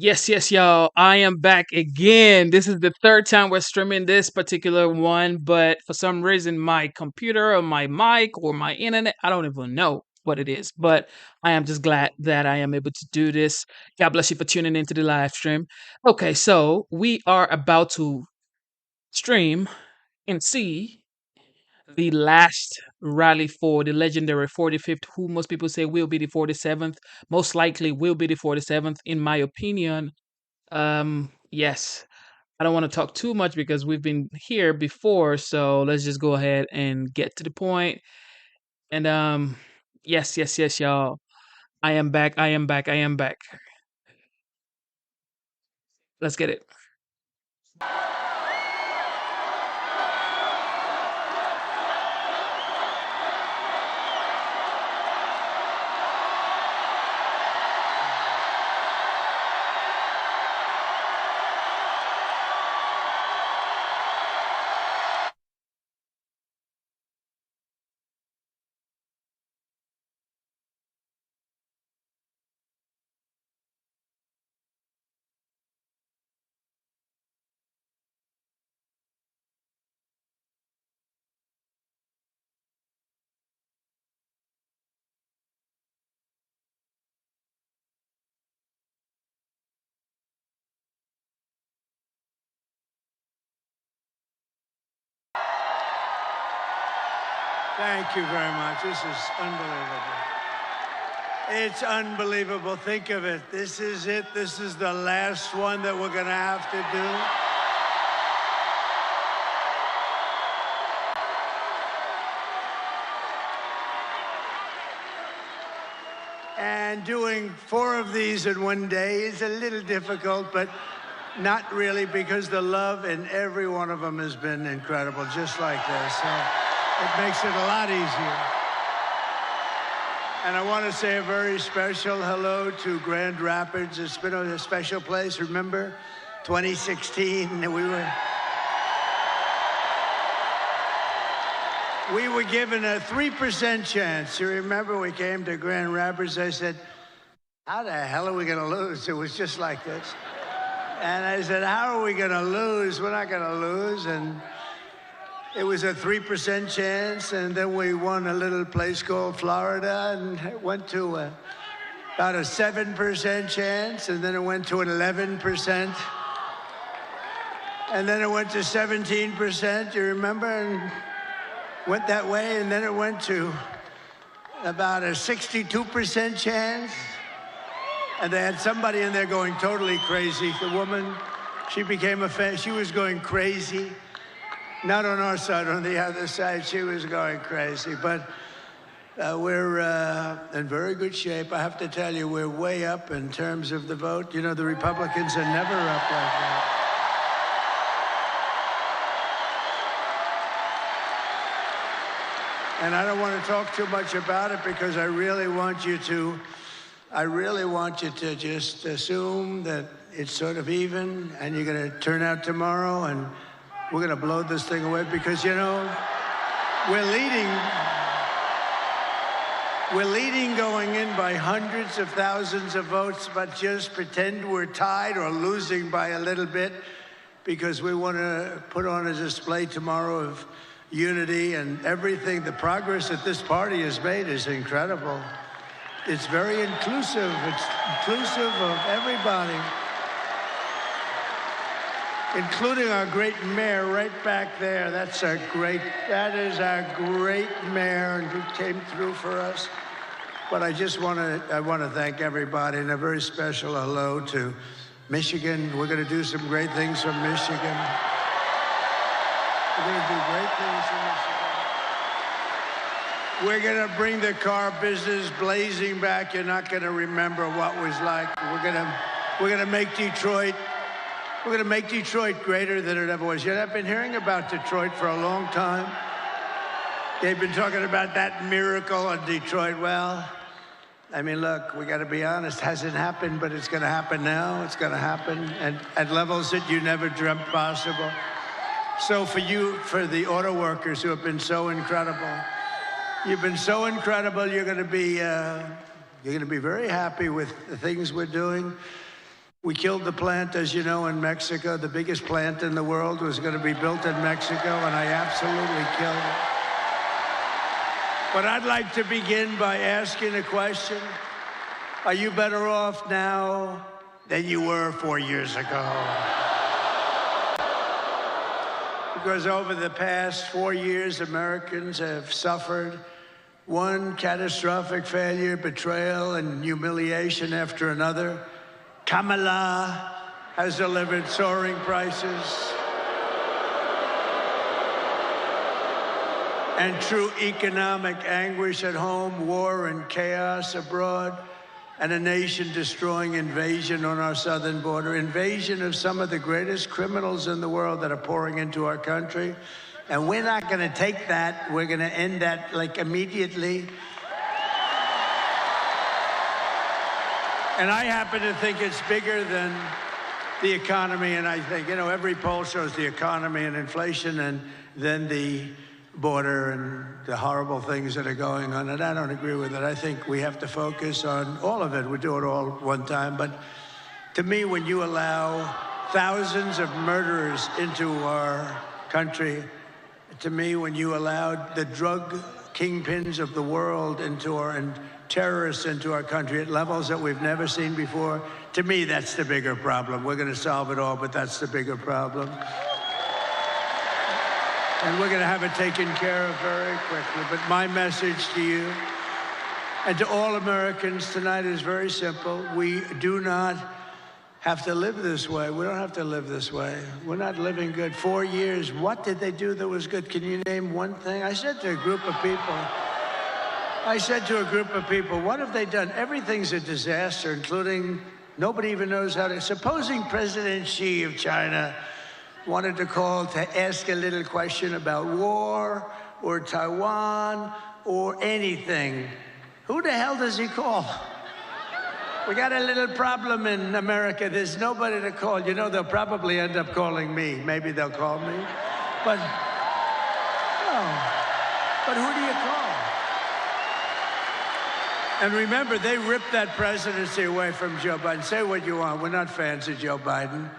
Yes, y'all. I am back again. This is the third time we're streaming this particular one, but for some reason, my computer or my mic or my internet, I don't even know what it is. But I am just glad that I am able to do this. God bless you for tuning into the live stream. Okay, so we are about to stream and see the last rally for the legendary 45th, who most people say will be the 47th, most likely will be the 47th, in my opinion. Yes. I don't want to talk too much because we've been here before, so let's just go ahead and get to the point. And yes, y'all. I am back. I am back. I am back. Let's get it. Thank you very much. This is unbelievable. It's unbelievable. Think of it. This is it. This is the last one that we're going to have to do. And doing 4 of these in one day is a little difficult, but not really, because the love in every one of them has been incredible, just like this. So it makes it a lot easier. And I want to say a very special hello to Grand Rapids. It's been a special place. Remember, 2016, we were given a 3% chance. You remember, we came to Grand Rapids. I said, how the hell are we going to lose? It was just like this. And I said, how are we going to lose? We're not going to lose. And it was a 3% chance. And then we won a little place called Florida, and it went to about a 7% chance. And then it went to an 11%. And then it went to 17%, you remember? And went that way. And then it went to about a 62% chance. And they had somebody in there going totally crazy. The woman, she became a fan. She was going crazy. Not on our side, on the other side, she was going crazy. But we're in very good shape. I have to tell you, we're way up in terms of the vote. You know, the Republicans are never up like that. And I don't want to talk too much about it, because I really want you to just assume that it's sort of even, and you're going to turn out tomorrow, and we're going to blow this thing away, because, you know, we're leading going in by hundreds of thousands of votes, but just pretend we're tied or losing by a little bit, because we want to put on a display tomorrow of unity and everything. The progress that this party has made is incredible. It's very inclusive. It's inclusive of everybody, including our great mayor right back there. That is our great mayor, and who came through for us. But I want to thank everybody, and a very special hello to Michigan. We're going to do some great things from Michigan. We're going to do great things from Michigan. We're going to bring the car business blazing back. You're not going to remember what was like. We're going to make Detroit. We're going to make Detroit greater than it ever was. You know, I've been hearing about Detroit for a long time. They've been talking about that miracle in Detroit. Well, I mean, look, we got to be honest. It hasn't happened, but it's going to happen now. It's going to happen at levels that you never dreamt possible. So for the auto workers who have been so incredible, you've been so incredible. You're going to be very happy with the things we're doing. We killed the plant, as you know, in Mexico. The biggest plant in the world was going to be built in Mexico, and I absolutely killed it. But I'd like to begin by asking a question. Are you better off now than you were 4 years ago? Because over the past 4 years, Americans have suffered one catastrophic failure, betrayal, and humiliation after another. Kamala has delivered soaring prices and true economic anguish at home, war and chaos abroad, and a nation-destroying invasion on our southern border, invasion of some of the greatest criminals in the world that are pouring into our country. And we're not going to take that. We're going to end that, like, immediately. And I happen to think it's bigger than the economy. And I think, you know, every poll shows the economy and inflation and then the border and the horrible things that are going on. And I don't agree with it. I think we have to focus on all of it. We do it all one time. But to me, when you allow thousands of murderers into our country, to me, when you allowed the drug kingpins of the world into our, and terrorists into our country at levels that we've never seen before, to me, that's the bigger problem. We're going to solve it all, but that's the bigger problem. And we're going to have it taken care of very quickly. But my message to you and to all Americans tonight is very simple. We do not have to live this way. We don't have to live this way. We're not living good. 4 years, what did they do that was good? Can you name one thing? I said to a group of people, what have they done? Everything's a disaster, including nobody even knows how to. Supposing President Xi of China wanted to call to ask a little question about war or Taiwan or anything, who the hell does he call? We got a little problem in America. There's nobody to call. You know, they'll probably end up calling me. Maybe they'll call me. But, no. But who do you call? And remember, they ripped that presidency away from Joe Biden. Say what you want. We're not fans of Joe Biden.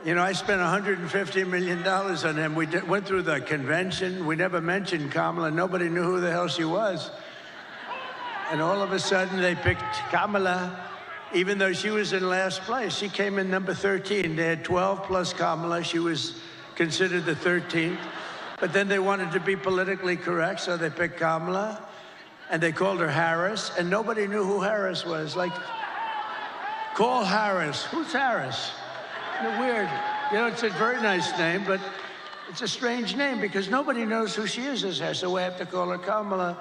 You know, I spent $150 million on him. We went through the convention. We never mentioned Kamala. Nobody knew who the hell she was. And all of a sudden, they picked Kamala, even though she was in last place. She came in number 13. They had 12 plus Kamala. She was considered the 13th. But then they wanted to be politically correct, so they picked Kamala. And they called her Harris. And nobody knew who Harris was. Like, call Harris. Who's Harris? Weird. You know, it's a very nice name, but it's a strange name because nobody knows who she is as Harris. So we have to call her Kamala.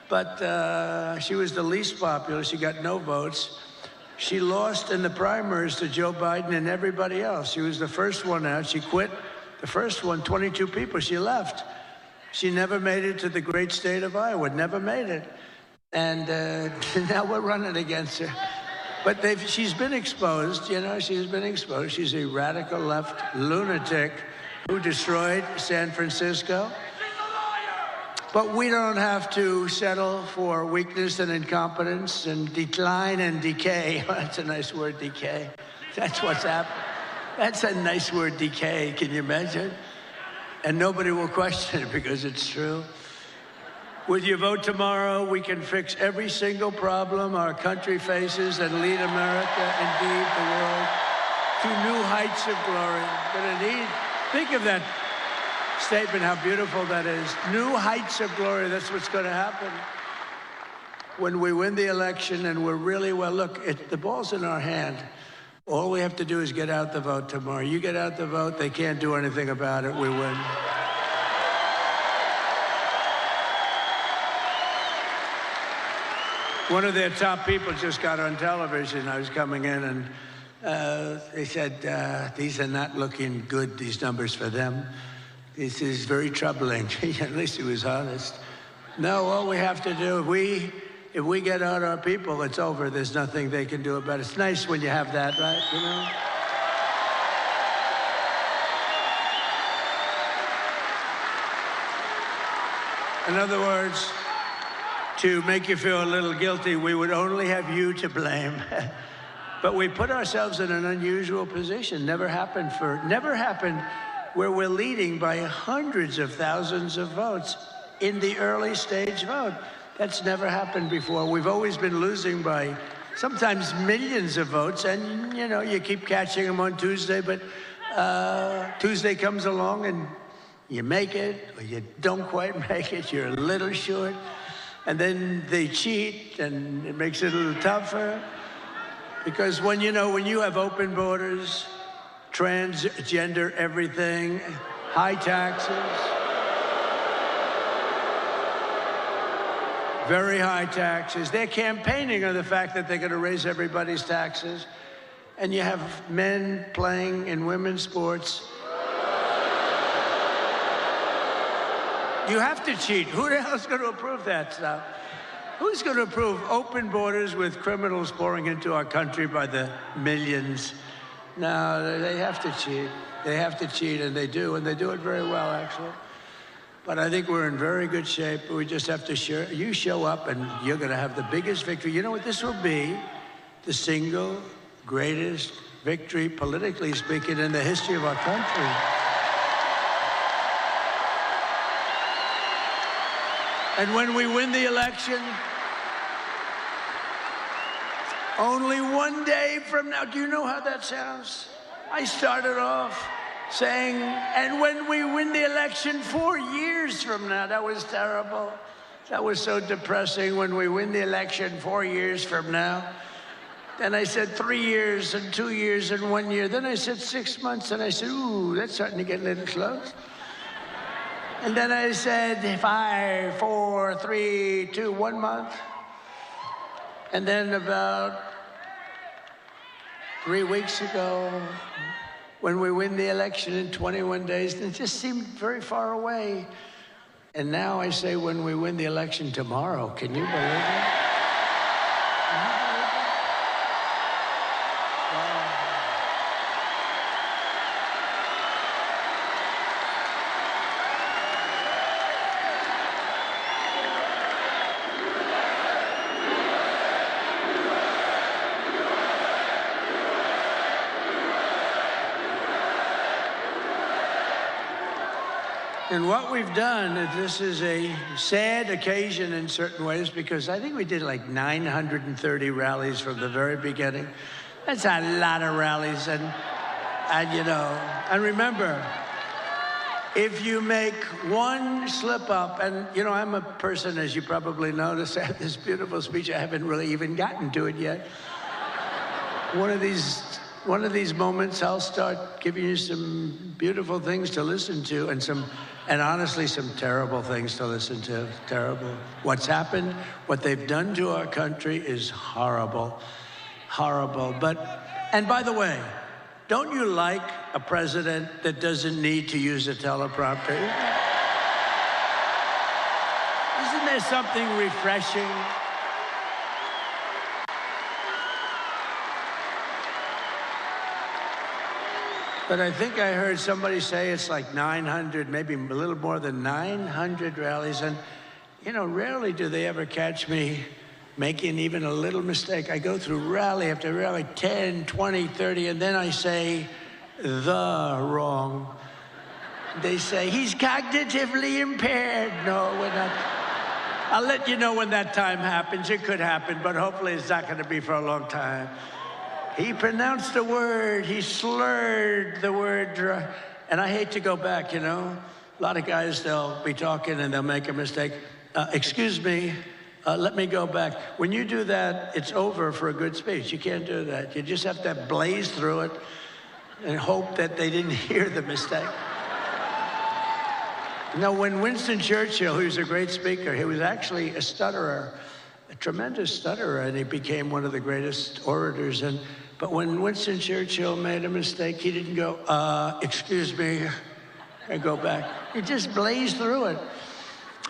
But she was the least popular. She got no votes. She lost in the primaries to Joe Biden and everybody else. She was the first one out. She quit. The first one, 22 people. She left. She never made it to the great state of Iowa. Never made it. And now we're running against her. But she's been exposed. You know, she's been exposed. She's a radical left lunatic who destroyed San Francisco. But we don't have to settle for weakness and incompetence and decline and decay. That's a nice word, decay. That's what's happened. That's a nice word, decay. Can you imagine? And nobody will question it because it's true. With your vote tomorrow, we can fix every single problem our country faces and lead America, indeed the world, to new heights of glory. But indeed, think of that statement, how beautiful that is. New heights of glory, that's what's going to happen. When we win the election and we're really, well, look, the ball's in our hand. All we have to do is get out the vote tomorrow. You get out the vote, they can't do anything about it, we win. One of their top people just got on television. I was coming in and they said, these are not looking good, these numbers for them. This is very troubling. At least he was honest. No, all we have to do, if we get out our people, it's over. There's nothing they can do about it. It's nice when you have that, right? You know? In other words, to make you feel a little guilty, we would only have you to blame. But we put ourselves in an unusual position. Never happened where we're leading by hundreds of thousands of votes in the early stage vote. That's never happened before. We've always been losing by sometimes millions of votes, and you keep catching them on Tuesday, but Tuesday comes along and you make it, or you don't quite make it, you're a little short, and then they cheat, and it makes it a little tougher. Because when you have open borders, transgender everything, high taxes, very high taxes. They're campaigning on the fact that they're going to raise everybody's taxes. And you have men playing in women's sports. You have to cheat. Who the hell is going to approve that stuff? Who's going to approve open borders with criminals pouring into our country by the millions? No, they have to cheat. They have to cheat, and they do it very well, actually. But I think we're in very good shape. We just have to show up, and you're going to have the biggest victory. You know what? This will be the single greatest victory, politically speaking, in the history of our country. And when we win the election, only one day from now, do you know how that sounds? I started off saying, and when we win the election 4 years from now, that was terrible. That was so depressing. When we win the election 4 years from now. Then I said 3 years and 2 years and 1 year. Then I said 6 months, and I said, ooh, that's starting to get a little close. And then I said 5, 4, 3, 2, 1 month. And then about 3 weeks ago, when we win the election in 21 days, it just seemed very far away. And now I say when we win the election tomorrow. Can you believe it? And what we've done, this is a sad occasion in certain ways, because I think we did like 930 rallies from the very beginning. That's a lot of rallies. And remember, if you make one slip up, and I'm a person, as you probably noticed, I have this beautiful speech. I haven't really even gotten to it yet. One of these moments, I'll start giving you some beautiful things to listen to, and honestly, some terrible things to listen to. Terrible. What's happened, what they've done to our country is horrible. Horrible. And by the way, don't you like a president that doesn't need to use a teleprompter? Isn't there something refreshing? But I think I heard somebody say it's like 900, maybe a little more than 900 rallies. And, rarely do they ever catch me making even a little mistake. I go through rally after rally, 10, 20, 30, and then I say the wrong. They say, he's cognitively impaired. No, we're not. I'll let you know when that time happens. It could happen, but hopefully it's not going to be for a long time. He pronounced the word, he slurred the word, and I hate to go back, A lot of guys, they'll be talking and they'll make a mistake. Excuse me, let me go back. When you do that, it's over for a good speech. You can't do that. You just have to blaze through it and hope that they didn't hear the mistake. When Winston Churchill, who was a great speaker, he was actually a stutterer, a tremendous stutterer, and he became one of the greatest orators. But when Winston Churchill made a mistake, he didn't go, excuse me, and go back. He just blazed through it.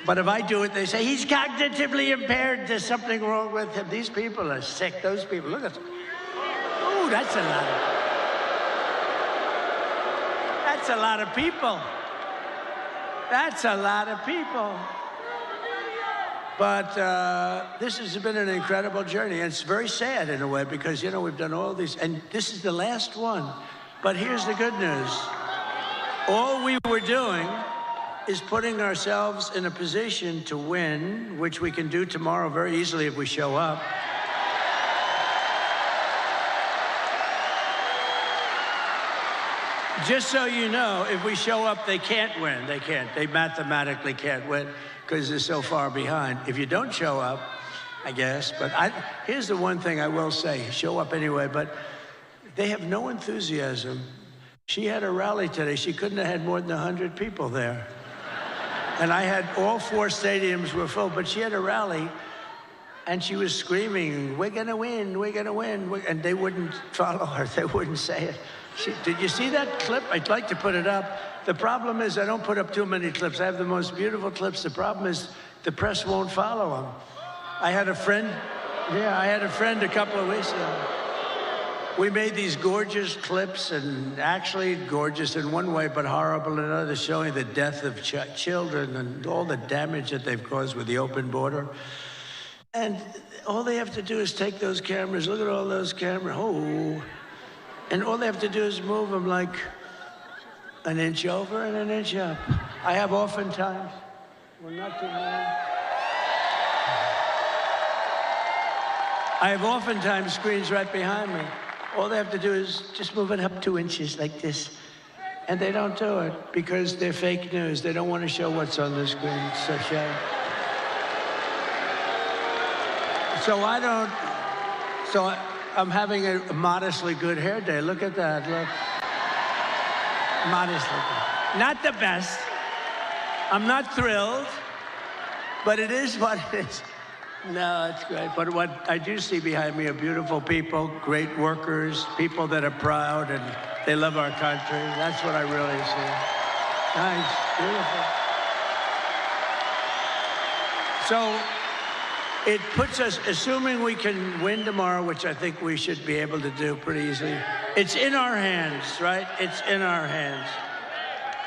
But if I do it, they say, he's cognitively impaired. There's something wrong with him. These people are sick. Those people, look at them. Ooh, that's a lot of... That's a lot of people. That's a lot of people. But this has been an incredible journey. And it's very sad in a way because, you know, we've done all these, and this is the last one. But here's the good news. All we were doing is putting ourselves in a position to win, which we can do tomorrow very easily if we show up. Just so you know, if we show up, they can't win. They can't. They mathematically can't win because they're so far behind. If you don't show up, I guess. But here's the one thing I will say. Show up anyway, but they have no enthusiasm. She had a rally today. She couldn't have had more than 100 people there. And I had all 4 stadiums were full, but she had a rally, and she was screaming, "We're gonna win, we're gonna win," and they wouldn't follow her. They wouldn't say it. Did you see that clip? I'd like to put it up. The problem is I don't put up too many clips. I have the most beautiful clips. The problem is the press won't follow them. I had a friend a couple of weeks ago. We made these gorgeous clips, and actually gorgeous in one way, but horrible in another, showing the death of children and all the damage that they've caused with the open border. And all they have to do is take those cameras, look at all those cameras, and all they have to do is move them like an inch over and an inch up. I have oftentimes, well, not too many. I have oftentimes screens right behind me. All they have to do is just move it up 2 inches like this. And they don't do it because they're fake news. They don't want to show what's on the screen. It's so shame. I'm having a modestly good hair day. Look at that, look. Modestly good. Not the best. I'm not thrilled, but it is what it is. No, it's great. But what I do see behind me are beautiful people, great workers, people that are proud and they love our country. That's what I really see. Nice, beautiful. So it puts us, assuming we can win tomorrow, which I think we should be able to do pretty easily. It's in our hands, right? It's in our hands.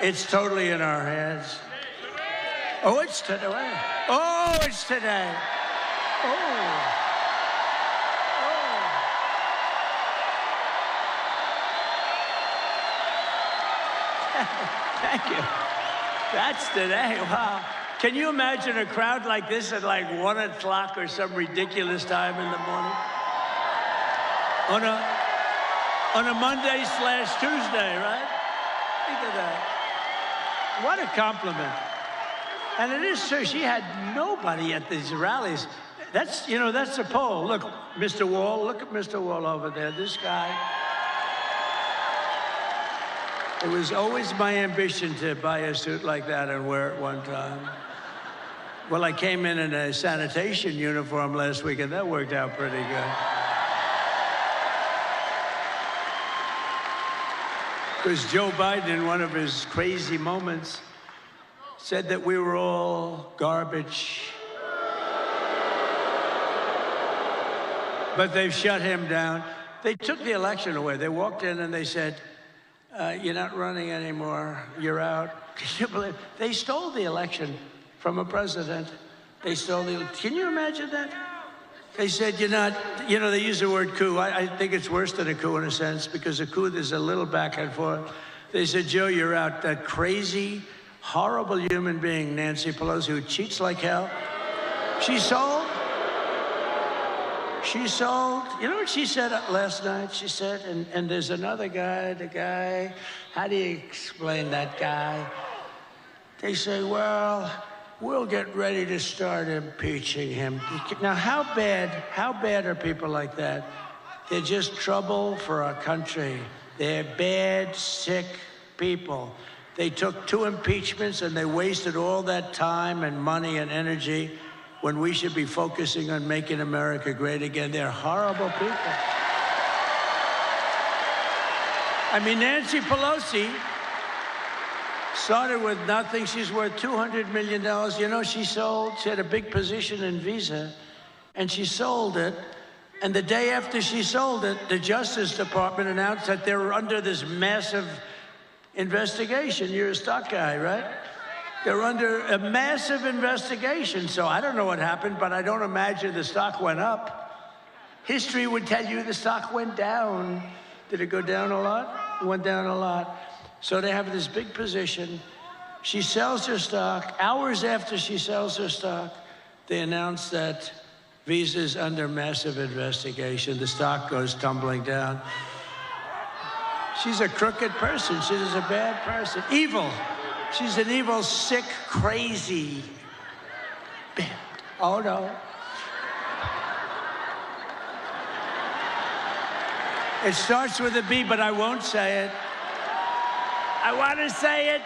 It's totally in our hands. Oh, it's today. Oh, it's today. Oh. Thank you. That's today. Wow. Can you imagine a crowd like this at like 1 o'clock or some ridiculous time in the morning? On a Monday/Tuesday, right? Think of that. What a compliment. And it is true, she had nobody at these rallies. That's a poll. Look, Mr. Wall, look at Mr. Wall over there, this guy. It was always my ambition to buy a suit like that and wear it one time. Well, I came in a sanitation uniform last week, and that worked out pretty good. Because Joe Biden, in one of his crazy moments, said that we were all garbage. But they've shut him down. They took the election away. They walked in and they said, you're not running anymore. You're out. Can you believe? They stole the election from a president. They stole the, can you imagine that? They said, you're not, they use the word coup. I think it's worse than a coup in a sense, because a coup, there's a little back and forth. They said, Joe, you're out. That crazy, horrible human being, Nancy Pelosi, who cheats like hell. She sold. You know what she said last night? She said, and there's another guy, the guy, how do you explain that guy? They say, well, we'll get ready to start impeaching him. Now, how bad are people like that? They're just trouble for our country. They're bad, sick people. They took 2 impeachments and they wasted all that time and money and energy when we should be focusing on making America great again. They're horrible people. I mean, Nancy Pelosi started with nothing. She's worth $200 million. You know, she had a big position in Visa, and she sold it. And the day after she sold it, the Justice Department announced that they were under this massive investigation. You're a stock guy, right? They're under a massive investigation. So I don't know what happened, but I don't imagine the stock went up. History would tell you the stock went down. Did it go down a lot? It went down a lot. So they have this big position. She sells her stock. Hours after she sells her stock, they announce that Visa's under massive investigation. The stock goes tumbling down. She's a crooked person. She's a bad person. Evil. She's an evil, sick, crazy. Oh, no. It starts with a B, but I won't say it. I want to say it.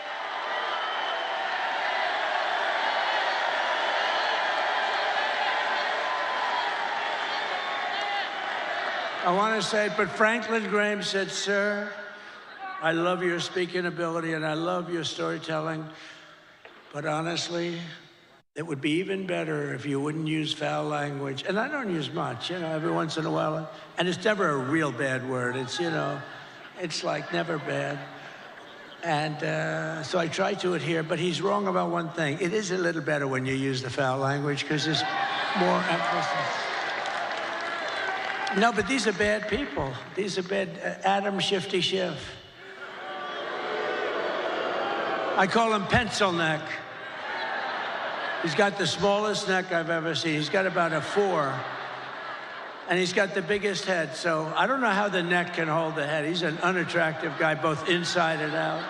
I want to say it, but Franklin Graham said, "Sir, I love your speaking ability and I love your storytelling, but honestly, it would be even better if you wouldn't use foul language." And I don't use much, every once in a while. And it's never a real bad word. It's, it's like never bad. And so I try to adhere, but he's wrong about one thing. It is a little better when you use the foul language because there's more emphasis. No, but these are bad people. These are bad. Adam Shifty Schiff. I call him pencil neck. He's got the smallest neck I've ever seen. He's got about a 4. And he's got the biggest head. So I don't know how the neck can hold the head. He's an unattractive guy, both inside and out.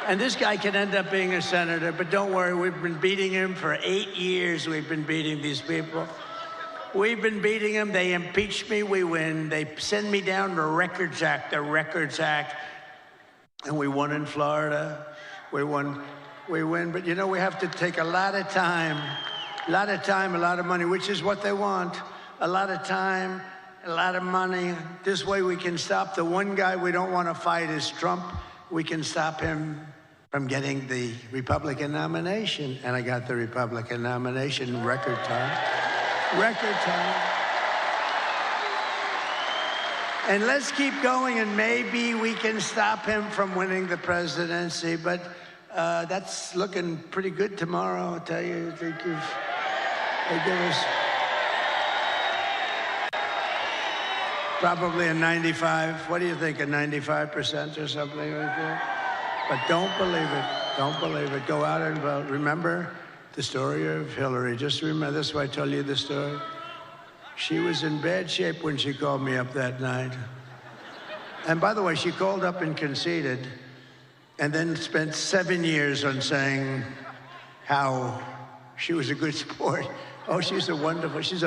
And this guy can end up being a senator, but don't worry, we've been beating him for 8 years. We've been beating these people. We've been beating them. They impeach me, we win. They send me down the Records Act, and we won in Florida. We win. But we have to take a lot of time, a lot of money, which is what they want. A lot of time, a lot of money. This way we can stop the one guy we don't want to fight is Trump. We can stop him from getting the Republican nomination. And I got the Republican nomination in record time. Record time. And let's keep going, and maybe we can stop him from winning the presidency. But that's looking pretty good tomorrow, I'll tell you. I think they give us probably a 95. What do you think, a 95% or something like that? But don't believe it. Don't believe it. Go out and vote. Remember the story of Hillary. Just remember, that's why I told you the story. She was in bad shape when she called me up that night. And by the way, she called up and conceded, and then spent 7 years on saying how she was a good sport. Oh, she's a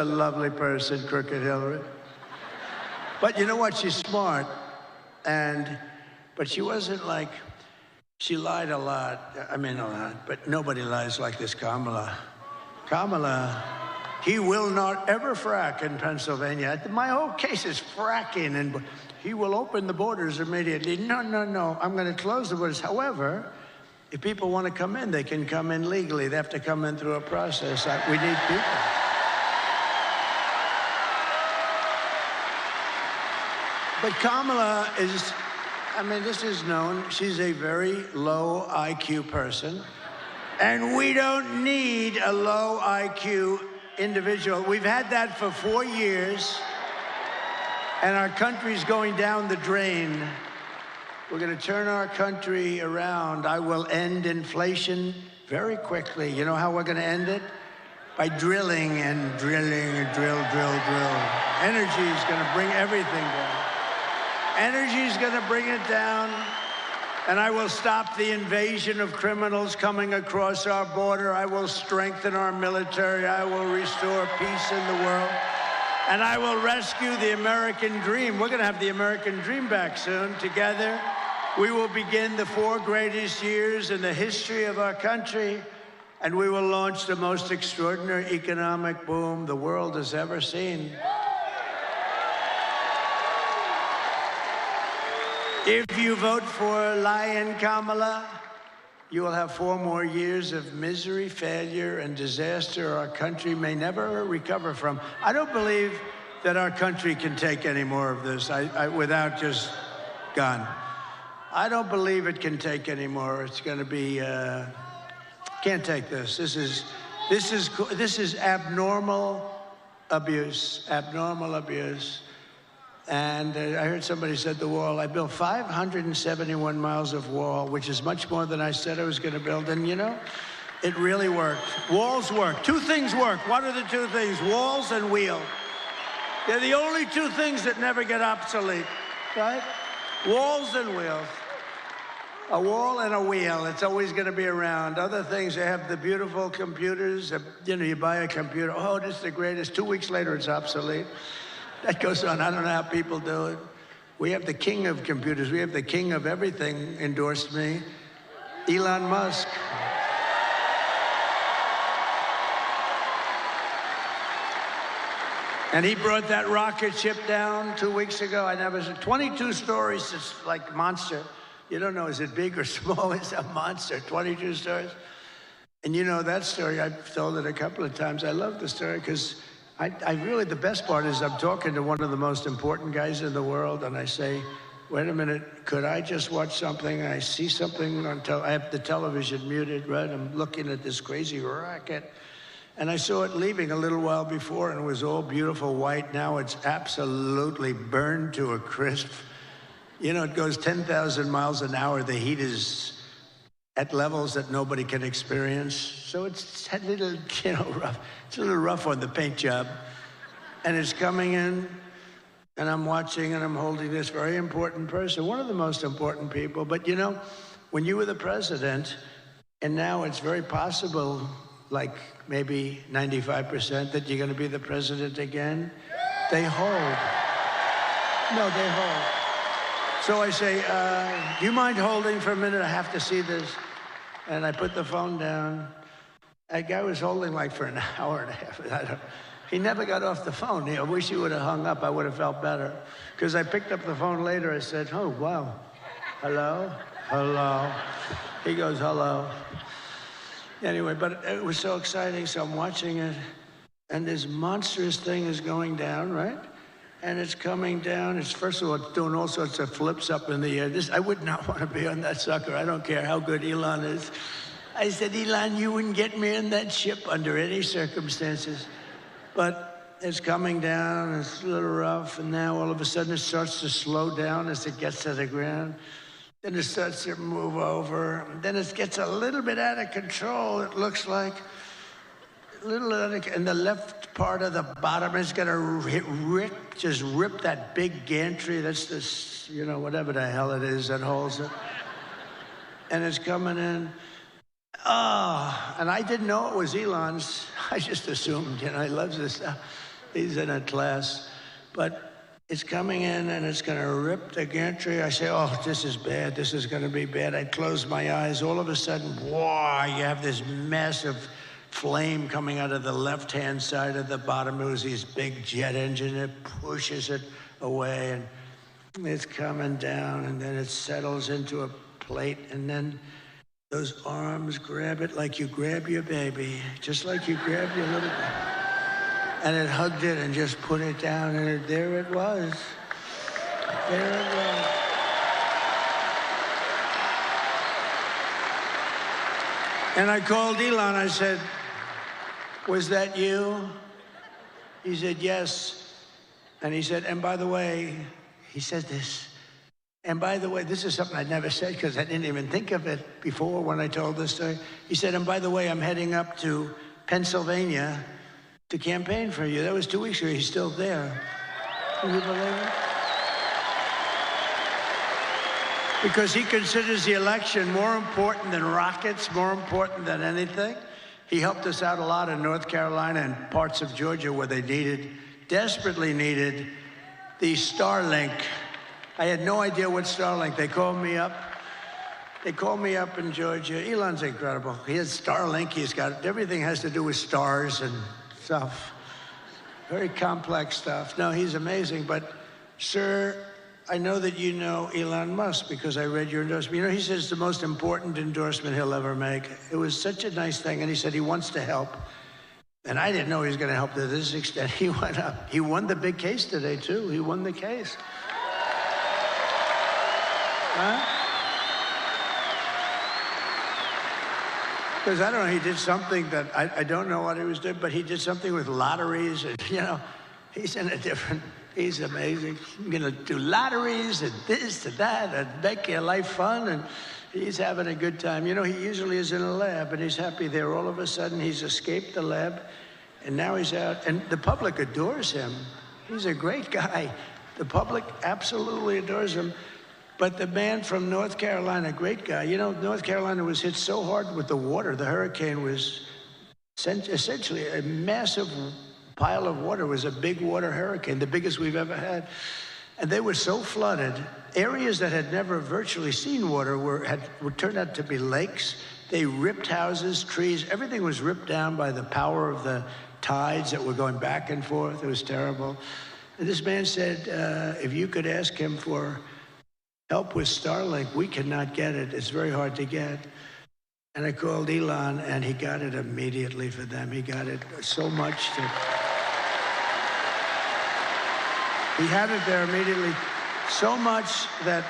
lovely person, crooked Hillary. But you know what? She's smart. But she wasn't like, she lied a lot. I mean, a lot. But nobody lies like this Kamala. Kamala, he will not ever frack in Pennsylvania. My whole case is fracking, and he will open the borders immediately. No. I'm going to close the borders. However, if people want to come in, they can come in legally. They have to come in through a process. We need people. But Kamala is, this is known. She's a very low IQ person. And we don't need a low IQ individual. We've had that for 4 years. And our country's going down the drain. We're going to turn our country around. I will end inflation very quickly. You know how we're going to end it? By drilling and drilling and drill. Energy is going to bring everything down. Energy is going to bring it down. And I will stop the invasion of criminals coming across our border. I will strengthen our military. I will restore peace in the world. And I will rescue the American dream. We're going to have the American dream back soon. Together, we will begin the 4 greatest years in the history of our country, and we will launch the most extraordinary economic boom the world has ever seen. If you vote for Lion Kamala, you will have 4 more years of misery, failure, and disaster our country may never recover from. I don't believe that our country can take any more of this without just gone. I don't believe it can take any more. It's going to be Can't take this. This is abnormal abuse. Abnormal abuse. And I heard somebody said the wall. I built 571 miles of wall, which is much more than I said I was going to build. And you know, it really worked. Walls work. Two things work. What are the two things? Walls and wheel. They're the only two things that never get obsolete, right? Walls and wheels. A wall and a wheel. It's always going to be around. Other things, they have the beautiful computers. You know, you buy a computer. Oh, this is the greatest. 2 weeks later, it's obsolete. That goes on. I don't know how people do it. We have the king of computers. We have the king of everything endorsed me, Elon Musk. And he brought that rocket ship down 2 weeks ago. I never said 22 stories. It's like monster. You don't know, is it big or small? It's a monster. 22 stories. And you know that story. I've told it a couple of times. I love the story because I really, the best part is I'm talking to one of the most important guys in the world, and I say, wait a minute, could I just watch something? And I see something on I have the television muted, right? I'm looking at this crazy rocket. And I saw it leaving a little while before, and it was all beautiful white. Now it's absolutely burned to a crisp. You know, it goes 10,000 miles an hour. The heat is at levels that nobody can experience. So it's a little, you know, rough. It's a little rough on the paint job. And it's coming in, and I'm watching, and I'm holding this very important person, one of the most important people. But, you know, when you were the president, and now it's very possible, like maybe 95%, that you're going to be the president again, they hold. No, they hold. So I say, do you mind holding for a minute? I have to see this. And I put the phone down. That guy was holding like for an hour and a half. He never got off the phone. I wish he would have hung up. I would have felt better. Because I picked up the phone later. I said, oh, wow. Hello? Hello? He goes, hello. Anyway, but it was so exciting. So I'm watching it. And this monstrous thing is going down, right? And it's coming down. It's, first of all, it's doing all sorts of flips up in the air. I would not want to be on that sucker. I don't care how good Elon is. I said, Elon, you wouldn't get me in that ship under any circumstances. But it's coming down. It's a little rough. And now all of a sudden it starts to slow down as it gets to the ground. Then it starts to move over. And then it gets a little bit out of control, it looks like. And the left part of the bottom is going to just rip that big gantry. That's this, you know, whatever the hell it is that holds it. And it's coming in. Oh, and I didn't know it was Elon's. I just assumed, you know, he loves this stuff. He's in a class. But it's coming in, and it's going to rip the gantry. I say, oh, this is bad. This is going to be bad. I close my eyes. All of a sudden, whoa, you have this massive flame coming out of the left-hand side of the bottom. It was this big jet engine. It pushes it away, and it's coming down, and then it settles into a plate, and then those arms grab it like you grab your baby, just like you grab your little baby. And it hugged it and just put it down, and there it was. There it was. And I called Elon. I said, was that you? He said, yes. And he said, and by the way, he said this, and by the way, this is something I'd never said because I didn't even think of it before when I told this story. He said, and by the way, I'm heading up to Pennsylvania to campaign for you. That was 2 weeks ago. He's still there. Can you believe it? Because he considers the election more important than rockets, more important than anything. He helped us out a lot in North Carolina and parts of Georgia where they desperately needed the Starlink. I had no idea what Starlink. They called me up. They called me up in Georgia. Elon's incredible. He has Starlink. He's got everything has to do with stars and stuff. Very complex stuff. No, he's amazing. But, sir, I know that you know Elon Musk because I read your endorsement. You know, he says it's the most important endorsement he'll ever make. It was such a nice thing, and he said he wants to help. And I didn't know he was going to help to this extent. He went up. He won the big case today, too. He won the case. Huh? Because I don't know, he did something that I don't know what he was doing, but he did something with lotteries, and he's in a different. He's amazing. He's gonna do lotteries and this and that and make your life fun, and he's having a good time. He usually is in a lab, and he's happy there. All of a sudden, he's escaped the lab, and now he's out, and the public adores him. He's a great guy. The public absolutely adores him. But the man from North Carolina, great guy. North Carolina was hit so hard with the water. The hurricane was essentially a massive pile of water. It was a big water hurricane, the biggest we've ever had. And they were so flooded. Areas that had never virtually seen water would turn out to be lakes. They ripped houses, trees. Everything was ripped down by the power of the tides that were going back and forth. It was terrible. And this man said, if you could ask him for help with Starlink, we cannot get it. It's very hard to get. And I called Elon, and he got it immediately for them. He got it so much that he had it there immediately, so much that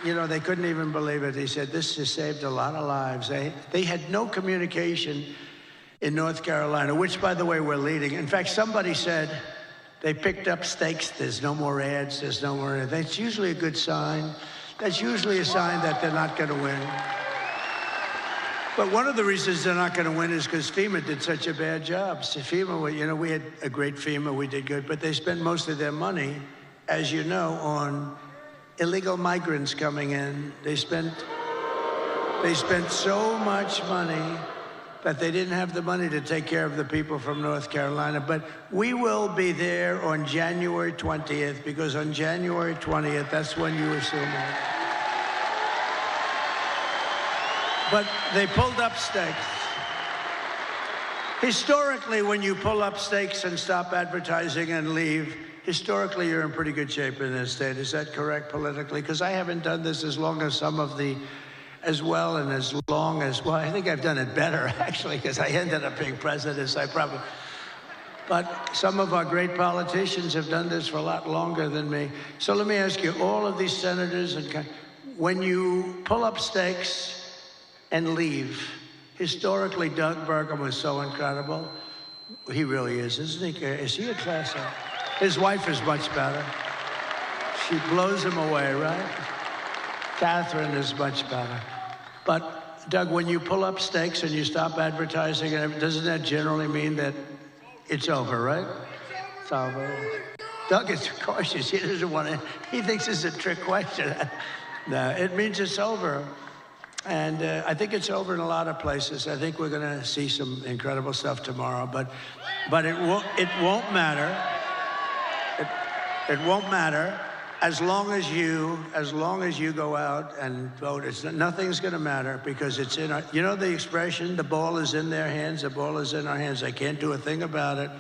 they couldn't even believe it. He said, this has saved a lot of lives. They had no communication in North Carolina, which, by the way, we're leading. In fact, somebody said, they picked up stakes. There's no more ads. There's no more. That's usually a good sign. That's usually a sign that they're not going to win. But one of the reasons they're not going to win is because FEMA did such a bad job. So FEMA, we had a great FEMA. We did good. But they spent most of their money, as you know, on illegal migrants coming in. They spent so much money that they didn't have the money to take care of the people from North Carolina. But we will be there on January 20th, because on January 20th, that's when you assume it. But they pulled up stakes. Historically, when you pull up stakes and stop advertising and leave, historically, you're in pretty good shape in this state. Is that correct politically? Because I haven't done this as long as some of the as well and as long as, well, I think I've done it better, actually, because I ended up being president, so but some of our great politicians have done this for a lot longer than me. So let me ask you, all of these senators, when you pull up stakes and leave, historically, Doug Burgum was so incredible. He really is, isn't he? Is he a class act? His wife is much better. She blows him away, right? Catherine is much better. But, Doug, when you pull up stakes and you stop advertising, doesn't that generally mean that it's over, right? It's over. Doug is cautious. He doesn't want to, he thinks it's a trick question. No, it means it's over. And I think it's over in a lot of places. I think we're going to see some incredible stuff tomorrow. But it won't matter. It won't matter. As long as you go out and vote, nothing's going to matter, because it's in our, the expression, the ball is in their hands, the ball is in our hands. They can't do a thing about it.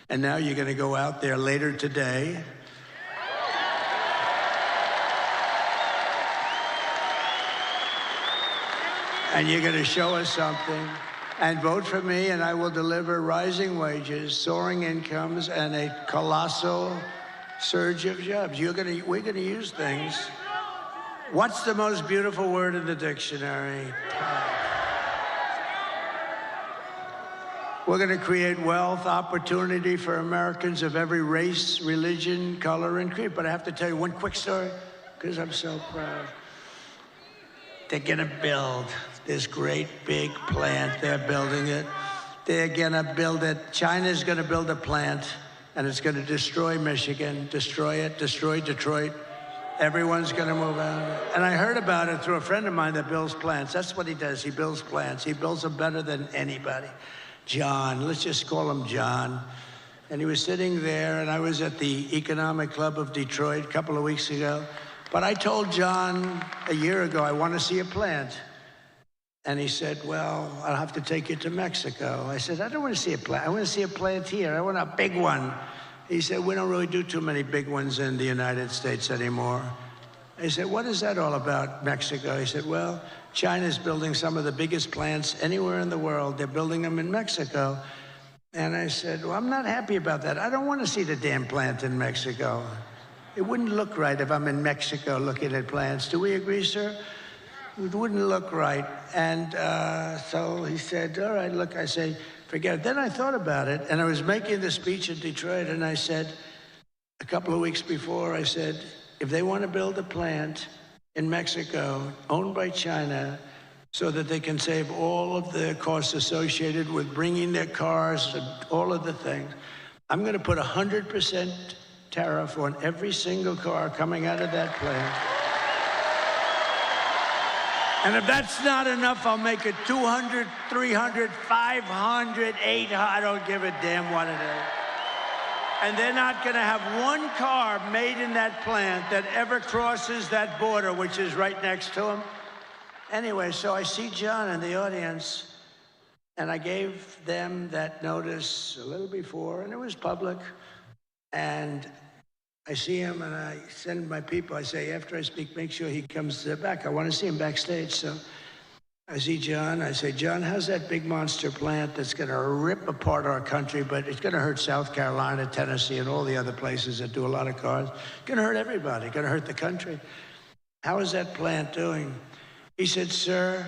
And now you're going to go out there later today. And you're going to show us something. And vote for me, and I will deliver rising wages, soaring incomes, and a colossal surge of jobs. We're going to use things. What's the most beautiful word in the dictionary? We're going to create wealth, opportunity for Americans of every race, religion, color, and creed. But I have to tell you one quick story, because I'm so proud. They're going to build this great big plant. They're building it. They're going to build it. China's going to build a plant, and it's going to destroy Michigan, destroy it, destroy Detroit. Everyone's going to move out. And I heard about it through a friend of mine that builds plants. That's what he does. He builds plants. He builds them better than anybody. John, let's just call him John. And he was sitting there, and I was at the Economic Club of Detroit a couple of weeks ago. But I told John a year ago, I want to see a plant. And he said, well, I'll have to take you to Mexico. I said, I don't want to see a plant. I want to see a plant here. I want a big one. He said, we don't really do too many big ones in the United States anymore. I said, what is that all about, Mexico? He said, well, China's building some of the biggest plants anywhere in the world. They're building them in Mexico. And I said, well, I'm not happy about that. I don't want to see the damn plant in Mexico. It wouldn't look right if I'm in Mexico looking at plants. Do we agree, sir? It wouldn't look right. And so he said, all right, look, I say, forget it. Then I thought about it, and I was making the speech in Detroit, and I said, a couple of weeks before, I said, if they want to build a plant in Mexico owned by China so that they can save all of the costs associated with bringing their cars and all of the things, I'm going to put 100% tariff on every single car coming out of that plant. And if that's not enough, I'll make it 200, 300, 500, 800. I don't give a damn what it is. And they're not going to have one car made in that plant that ever crosses that border, which is right next to them. Anyway, so I see John in the audience, and I gave them that notice a little before, and it was public. And I see him, and I send my people. I say, after I speak, make sure he comes back. I want to see him backstage. So I see John. I say, John, how's that big monster plant that's going to rip apart our country, but it's going to hurt South Carolina, Tennessee, and all the other places that do a lot of cars. It's going to hurt everybody. It's going to hurt the country. How is that plant doing? He said, sir,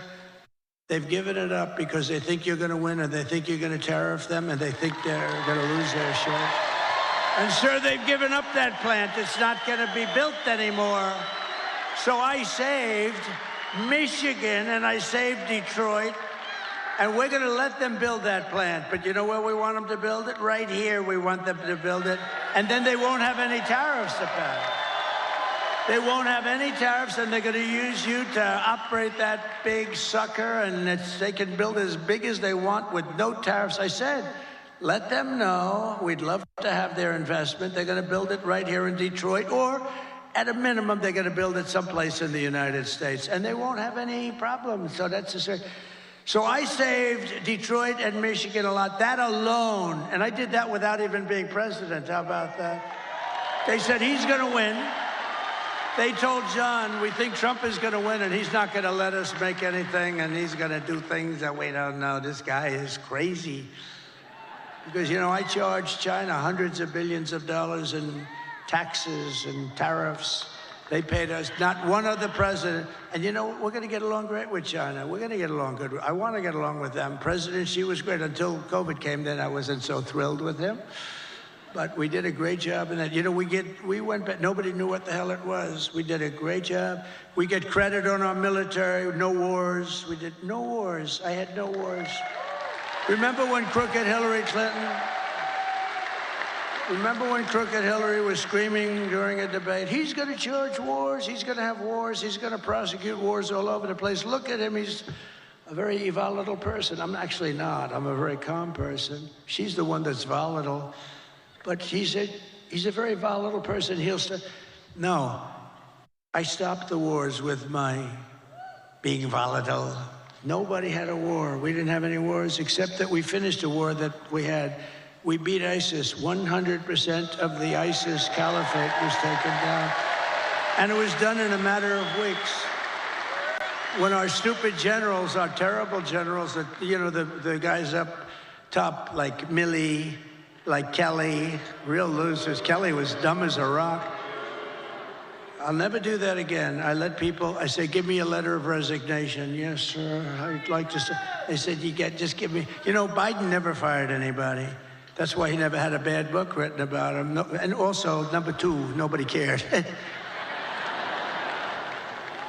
they've given it up because they think you're going to win, and they think you're going to tariff them, and they think they're going to lose their share. And sir, they've given up that plant. It's not going to be built anymore. So I saved Michigan, and I saved Detroit, and we're going to let them build that plant. But you know where we want them to build it? Right here, we want them to build it. And then they won't have any tariffs to pay. They won't have any tariffs, and they're going to use you to operate that big sucker, and they can build as big as they want with no tariffs. I said, let them know we'd love to have their investment. They're going to build it right here in Detroit, or at a minimum, they're going to build it someplace in the United States, and they won't have any problems. So that's a So I saved Detroit and Michigan a lot. That alone, and I did that without even being president. How about that? They said he's going to win. They told John, we think Trump is going to win, and he's not going to let us make anything, and he's going to do things that we don't know. This guy is crazy. Because, you know, I charged China hundreds of billions of dollars in taxes and tariffs. They paid us, not one other president. And you know, we're going to get along great with China. We're going to get along good. I want to get along with them. President Xi was great until COVID came. Then I wasn't so thrilled with him. But we did a great job in that. You know, we went back. Nobody knew what the hell it was. We did a great job. We get credit on our military. No wars. We did no wars. I had no wars. Remember when crooked Hillary Clinton? Remember when crooked Hillary was screaming during a debate, he's going to charge wars, he's going to have wars, he's going to prosecute wars all over the place. Look at him, he's a very volatile person. I'm actually not. I'm a very calm person. She's the one that's volatile. But he's a very volatile person. He'll start. No, I stopped the wars with my being volatile. Nobody had a war. We didn't have any wars, except that we finished a war that we had. We beat ISIS. 100% of the ISIS caliphate was taken down. And it was done in a matter of weeks. When our stupid generals, our terrible generals, that, you know, the guys up top, like Milley, like Kelly, real losers. Kelly was dumb as a rock. I'll never do that again. I let people, I say, give me a letter of resignation. Yes, sir, I'd like to say. They said, just give me. You know, Biden never fired anybody. That's why he never had a bad book written about him. No, and also, number two, nobody cared.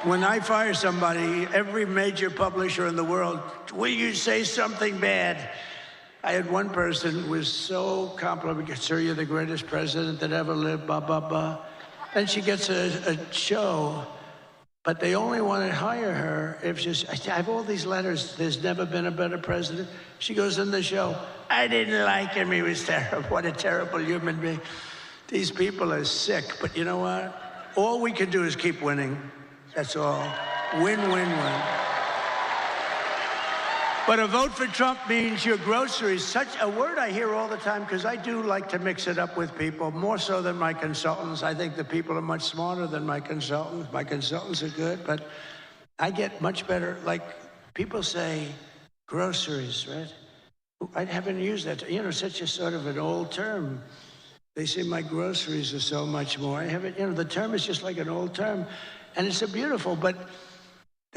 When I fire somebody, every major publisher in the world, will you say something bad? I had one person who was so complimentary, sir, you're the greatest president that ever lived, blah, blah, blah. And she gets a show, but they only want to hire her if she's, I have all these letters, there's never been a better president. She goes in the show, I didn't like him, he was terrible. What a terrible human being. These people are sick, but you know what? All we can do is keep winning. That's all. Win, win, win. But a vote for Trump means your groceries, such a word I hear all the time, because I do like to mix it up with people, more so than my consultants. I think the people are much smarter than my consultants. My consultants are good, but I get much better. Like, people say groceries, right? I haven't used that. You know, such a sort of an old term. They say my groceries are so much more. I haven't, you know, the term is just like an old term. And it's a beautiful, but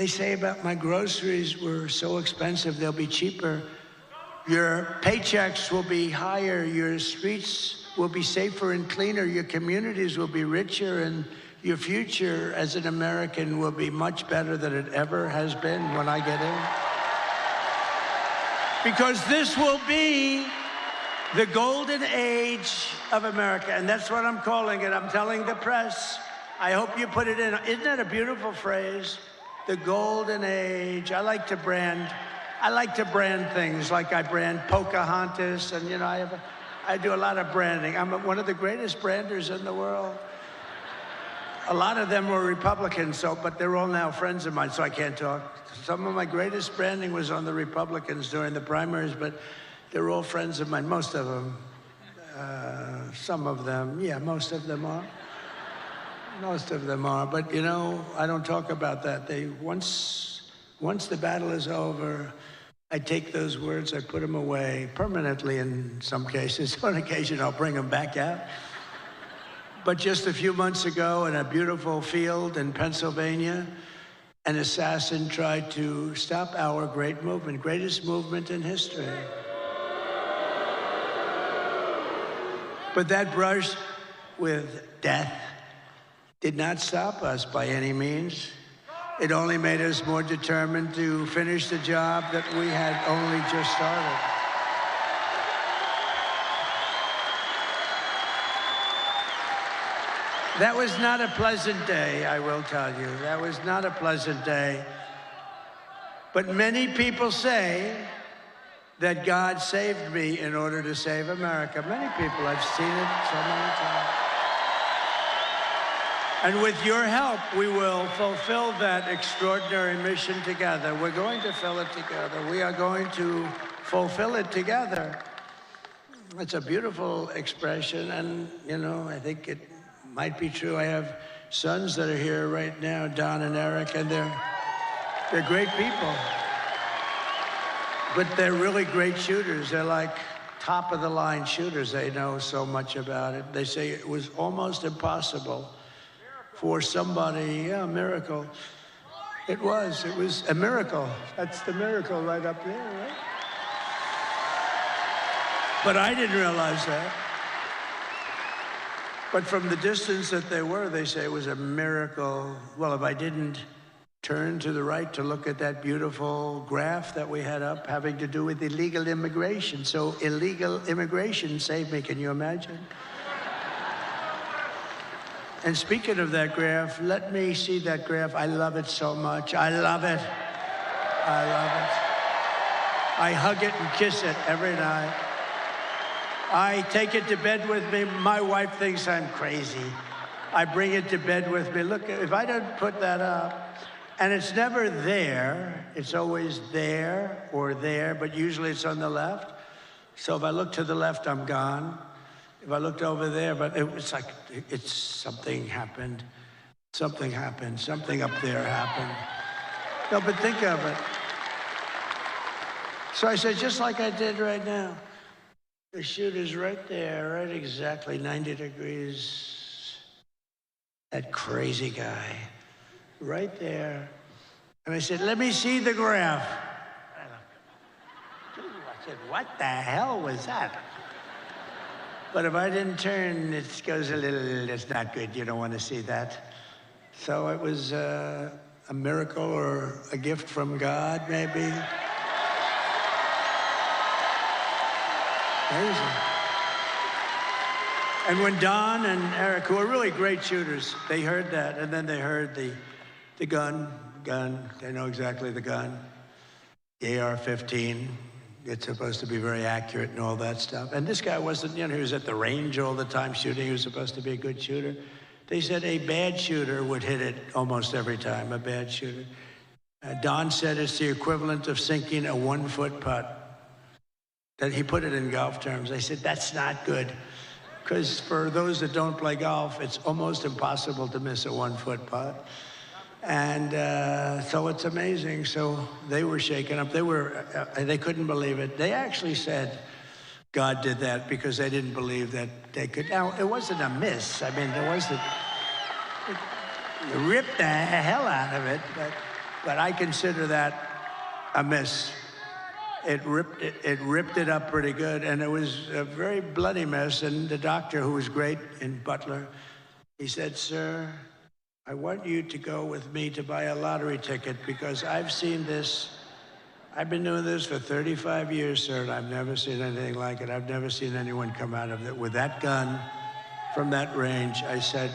They say about my groceries were so expensive, they'll be cheaper. Your paychecks will be higher. Your streets will be safer and cleaner. Your communities will be richer. And your future as an American will be much better than it ever has been when I get in. Because this will be the golden age of America. And that's what I'm calling it. I'm telling the press. I hope you put it in. Isn't that a beautiful phrase? The golden age. I like to brand things like I brand Pocahontas, and I do a lot of branding. I'm one of the greatest branders in the world. A lot of them were Republicans, but they're all now friends of mine, so I can't talk. Some of my greatest branding was on the Republicans during the primaries, but they're all friends of mine. Most of them, some of them, yeah, most of them are. Most of them are, but I don't talk about that. Once the battle is over, I take those words, I put them away permanently in some cases. On occasion, I'll bring them back out. But just a few months ago, in a beautiful field in Pennsylvania, an assassin tried to stop our great movement, greatest movement in history. But that brush with death did not stop us by any means. It only made us more determined to finish the job that we had only just started. That was not a pleasant day, I will tell you. That was not a pleasant day. But many people say that God saved me in order to save America. Many people, I've seen it so many times. And with your help, we will fulfill that extraordinary mission together. We're going to fill it together. We are going to fulfill it together. It's a beautiful expression, and, I think it might be true. I have sons that are here right now, Don and Eric, and they're great people. But they're really great shooters. They're like top-of-the-line shooters. They know so much about it. They say it was almost impossible for somebody, a miracle. It was a miracle. That's the miracle right up there, right? But I didn't realize that. But from the distance that they say it was a miracle. Well, if I didn't turn to the right to look at that beautiful graph that we had up having to do with illegal immigration. So illegal immigration saved me, can you imagine? And speaking of that graph, let me see that graph. I love it so much. I love it. I love it. I hug it and kiss it every night. I take it to bed with me. My wife thinks I'm crazy. I bring it to bed with me. Look, if I don't put that up, and it's never there, it's always there or there, but usually it's on the left. So if I look to the left, I'm gone. If I looked over there, but it's like, something happened. Something happened. Something up there happened. No, but think of it. So I said, just like I did right now. The shooter's right there, right exactly 90 degrees. That crazy guy, right there. And I said, let me see the graph. I said, what the hell was that? But if I didn't turn, it goes a little, it's not good. You don't want to see that. So it was a miracle or a gift from God, maybe. Amazing. And when Don and Eric, who are really great shooters, they heard that, and then they heard the gun, they know exactly the gun, the AR-15. It's supposed to be very accurate and all that stuff. And this guy wasn't, he was at the range all the time shooting. He was supposed to be a good shooter. They said a bad shooter would hit it almost every time, a bad shooter. Don said it's the equivalent of sinking a 1-foot putt. That he put it in golf terms. I said, that's not good. Because for those that don't play golf, it's almost impossible to miss a 1-foot putt. And so it's amazing. So they were shaken up. They couldn't believe it. They actually said God did that because they didn't believe that they could. Now, it wasn't a miss. I mean, it ripped the hell out of it. But But I consider that a miss. It ripped it up pretty good, and it was a very bloody mess. And the doctor, who was great in Butler, he said, "Sir, I want you to go with me to buy a lottery ticket because I've seen this. I've been doing this for 35 years, sir, and I've never seen anything like it. I've never seen anyone come out of it with that gun from that range." I said,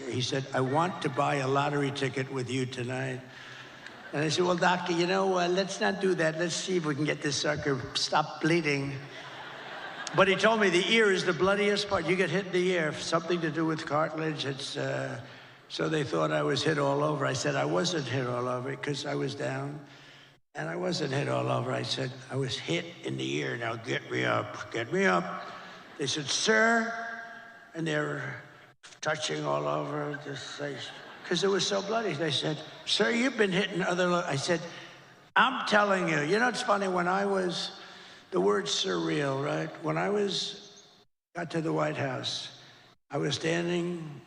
he said, "I want to buy a lottery ticket with you tonight." And I said, "Well, doctor, you know, let's not do that. Let's see if we can get this sucker stop bleeding." But he told me the ear is the bloodiest part. You get hit in the ear, something to do with cartilage. It's so they thought I was hit all over. I said I wasn't hit all over because I was down, and I wasn't hit all over. I said I was hit in the ear. Now get me up, get me up. They said, "Sir," and they're touching all over this place because it was so bloody. They said, "Sir, you've been hitting other." I said, "I'm telling you. You know, it's funny when I was." The word surreal, right? When I got to the White House, I was standing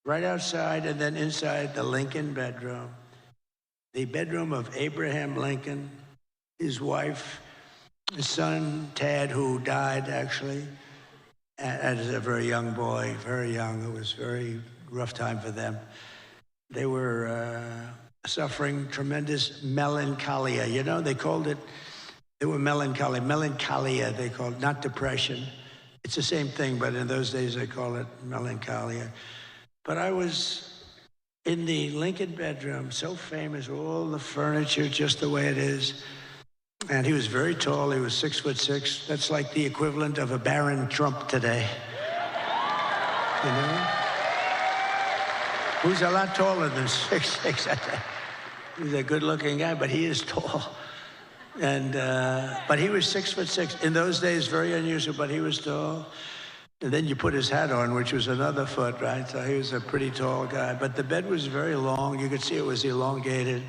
right outside and then inside the Lincoln bedroom, the bedroom of Abraham Lincoln, his wife, his son, Tad, who died actually as a very young boy, very young. It was a very rough time for them. They were suffering tremendous melancholia. You know, they called it. They were melancholia, they called it, not depression. It's the same thing, but in those days they call it melancholia. But I was in the Lincoln bedroom, so famous, all the furniture just the way it is. And he was very tall, he was 6'6". That's like the equivalent of a Baron Trump today. You know? Who's a lot taller than 6'6". He's a good looking guy, but he is tall. And but he was 6'6". In those days, very unusual, but he was tall. And then you put his hat on, which was another foot, right? So he was a pretty tall guy. But the bed was very long. You could see it was elongated.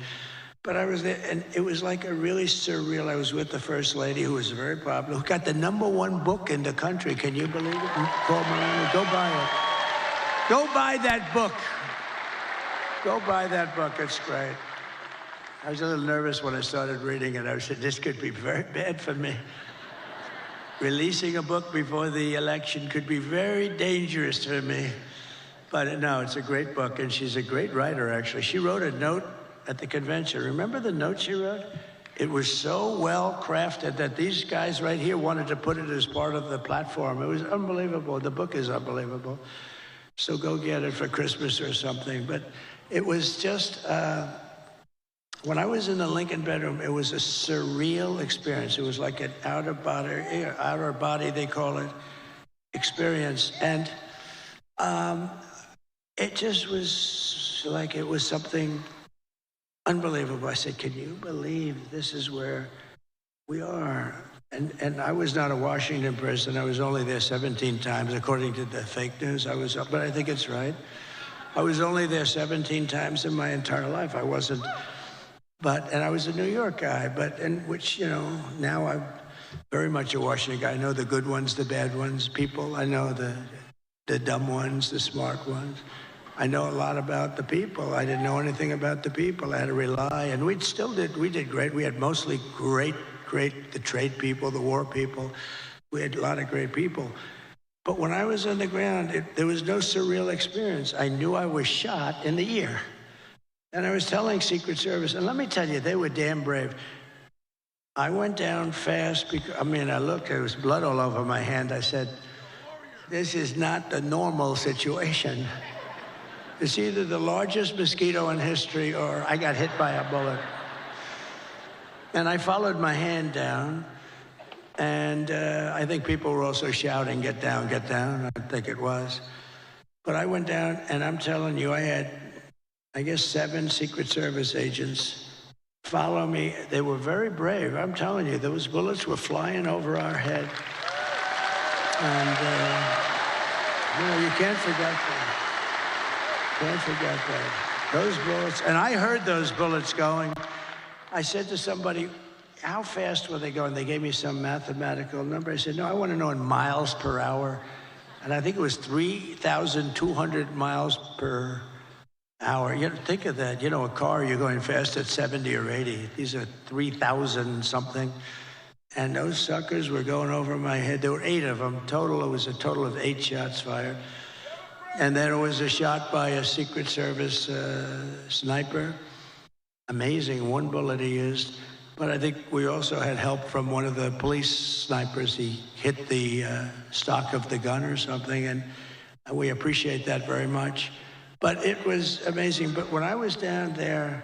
But I was there, and it was like a really surreal. I was with the First Lady, who was very popular, who got the #1 book in the country. Can you believe it? Call Melania. Go buy it. Go buy that book. Go buy that book. It's great. I was a little nervous when I started reading it. I said, this could be very bad for me. Releasing a book before the election could be very dangerous for me. But no, it's a great book, and she's a great writer, actually. She wrote a note at the convention. Remember the note she wrote? It was so well crafted that these guys right here wanted to put it as part of the platform. It was unbelievable. The book is unbelievable. So go get it for Christmas or something. But it was just... when I was in the Lincoln bedroom, it was a surreal experience. It was like an outer body, they call it, experience. And it just was like it was something unbelievable. I said, can you believe this is where we are? And I was not a Washington person. I was only there 17 times, according to the fake news. But I think it's right. I was only there 17 times in my entire life. I wasn't... and I was a New York guy, which, you know, now I'm very much a Washington guy. I know the good ones, the bad ones, people. I know the dumb ones, the smart ones. I know a lot about the people. I didn't know anything about the people. I had to rely, and we did great. We had mostly great, the trade people, the war people. We had a lot of great people. But when I was on the ground, there was no surreal experience. I knew I was shot in the ear. And I was telling Secret Service, and let me tell you, they were damn brave. I went down fast because, I looked, there was blood all over my hand. I said, this is not the normal situation. It's either the largest mosquito in history or I got hit by a bullet. And I followed my hand down, and I think people were also shouting, get down, get down. I think it was. But I went down, and I'm telling you, I had, I guess, 7 Secret Service agents follow me. They were very brave. I'm telling you, those bullets were flying over our head. And, you can't forget that. Can't forget that. Those bullets, and I heard those bullets going. I said to somebody, how fast were they going? They gave me some mathematical number. I said, no, I want to know in miles per hour. And I think it was 3,200 miles per hour. You know, think of that. You know, a car, you're going fast at 70 or 80. These are 3,000 something. And those suckers were going over my head. There were 8 of them total. It was a total of 8 shots fired. And then there was a shot by a Secret Service sniper. Amazing, 1 bullet he used. But I think we also had help from one of the police snipers. He hit the stock of the gun or something, and we appreciate that very much. But it was amazing. But when I was down there,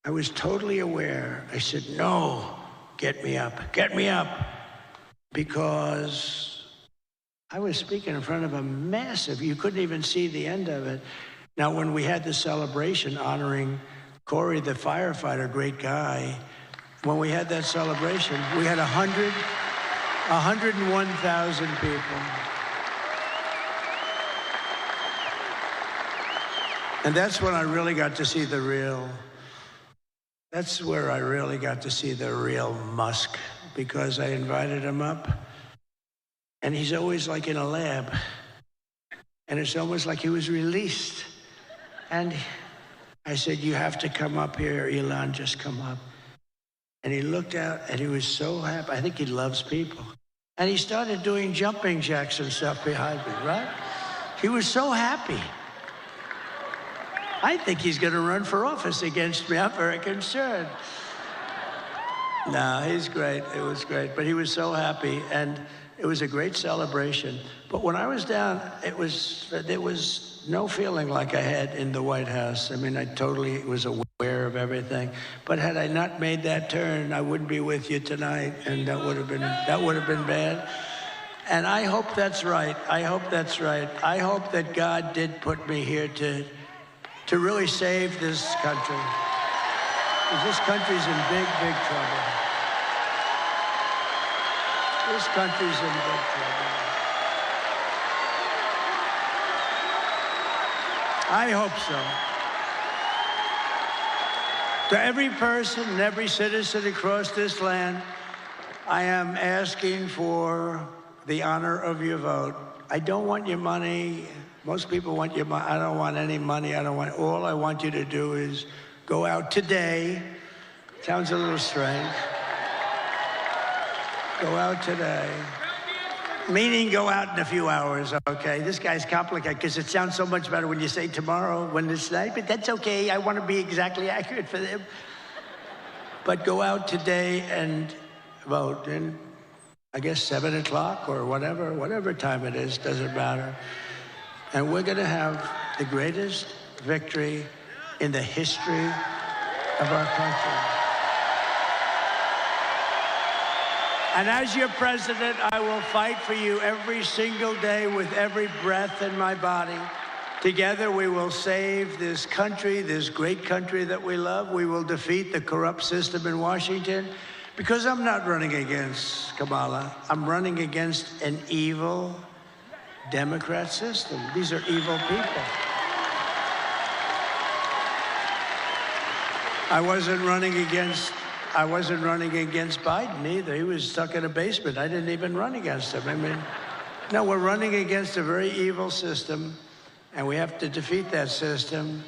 I was totally aware. I said, no, get me up, because I was speaking in front of a massive, you couldn't even see the end of it. Now, when we had the celebration honoring Corey, the firefighter, great guy, when we had that celebration, we had 101,000 people. And that's when I really got to see that's where I really got to see the real Musk, because I invited him up. And he's always like in a lab. And it's almost like he was released. And I said, you have to come up here, Elon, just come up. And he looked out and he was so happy. I think he loves people. And he started doing jumping jacks and stuff behind me, right? He was so happy. I think he's going to run for office against me. I'm very concerned. No, he's great. It was great. But he was so happy, and it was a great celebration. But when I was down, there was no feeling like I had in the White House. I mean, I totally was aware of everything. But had I not made that turn, I wouldn't be with you tonight, and that would have been bad. And I hope that's right. I hope that's right. I hope that God did put me here to really save this country. Because this country's in big, big trouble. This country's in big trouble. I hope so. To every person and every citizen across this land, I am asking for the honor of your vote. I don't want your money. Most people want your money. I don't want any money. All I want you to do is go out today. Sounds a little strange. Go out today. Meaning go out in a few hours, okay? This guy's complicated because it sounds so much better when you say tomorrow, when it's night, but that's okay. I want to be exactly accurate for them. But go out today and vote. And I guess 7 o'clock or whatever time it is, doesn't matter. And we're going to have the greatest victory in the history of our country. And as your president, I will fight for you every single day with every breath in my body. Together, we will save this country, this great country that we love. We will defeat the corrupt system in Washington, because I'm not running against Kamala. I'm running against an evil Democrat system. These are evil people. I wasn't running against Biden either. He was stuck in a basement. I didn't even run against him. I mean, no, we're running against a very evil system, and we have to defeat that system.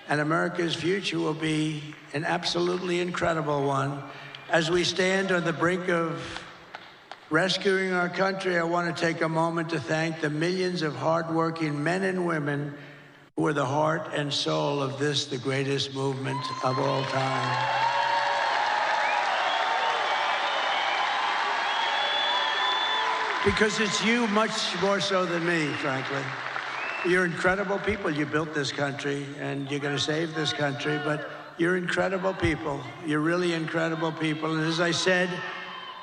And America's future will be an absolutely incredible one. As we stand on the brink of rescuing our country, I want to take a moment to thank the millions of hardworking men and women who are the heart and soul of this, the greatest movement of all time. Because it's you much more so than me, frankly. You're incredible people. You built this country, and you're going to save this country, but you're incredible people. You're really incredible people. And as I said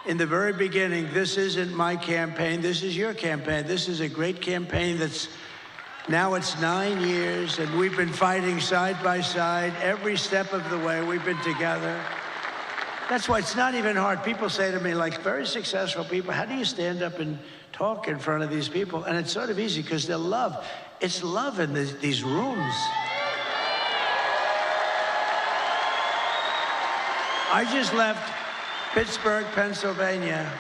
in the very beginning, this isn't my campaign. This is your campaign. This is a great campaign that's now it's 9 years, and we've been fighting side by side every step of the way. We've been together. That's why it's not even hard. People say to me, like very successful people, how do you stand up and talk in front of these people? And it's sort of easy because they're love. It's love in these rooms. I just left Pittsburgh, Pennsylvania,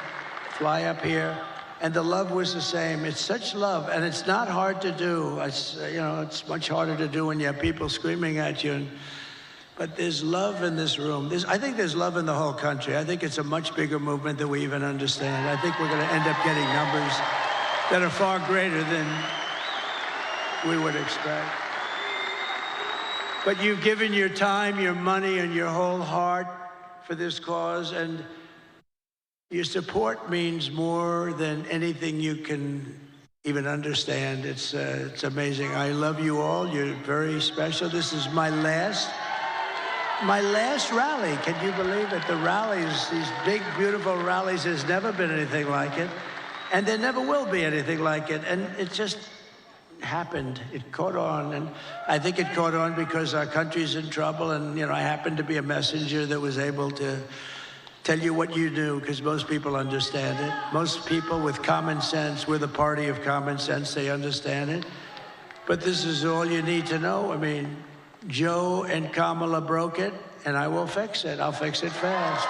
fly up here, And the love was the same. It's such love, and it's not hard to do. It's much harder to do when you have people screaming at you. But there's love in this room. I think there's love in the whole country. I think it's a much bigger movement than we even understand. I think we're going to end up getting numbers that are far greater than we would expect. But you've given your time, your money, and your whole heart for this cause, and your support means more than anything you can even understand. It's amazing. I love you all. You're very special. This is my last rally. Can you believe it? The rallies, these big, beautiful rallies, there's never been anything like it. And there never will be anything like it. And it just happened. It caught on. And I think it caught on because our country's in trouble. And, I happened to be a messenger that was able to tell you what you do, because most people understand it. Most people with common sense, we're the party of common sense, they understand it. But this is all you need to know. I mean, Joe and Kamala broke it, and I will fix it. I'll fix it fast.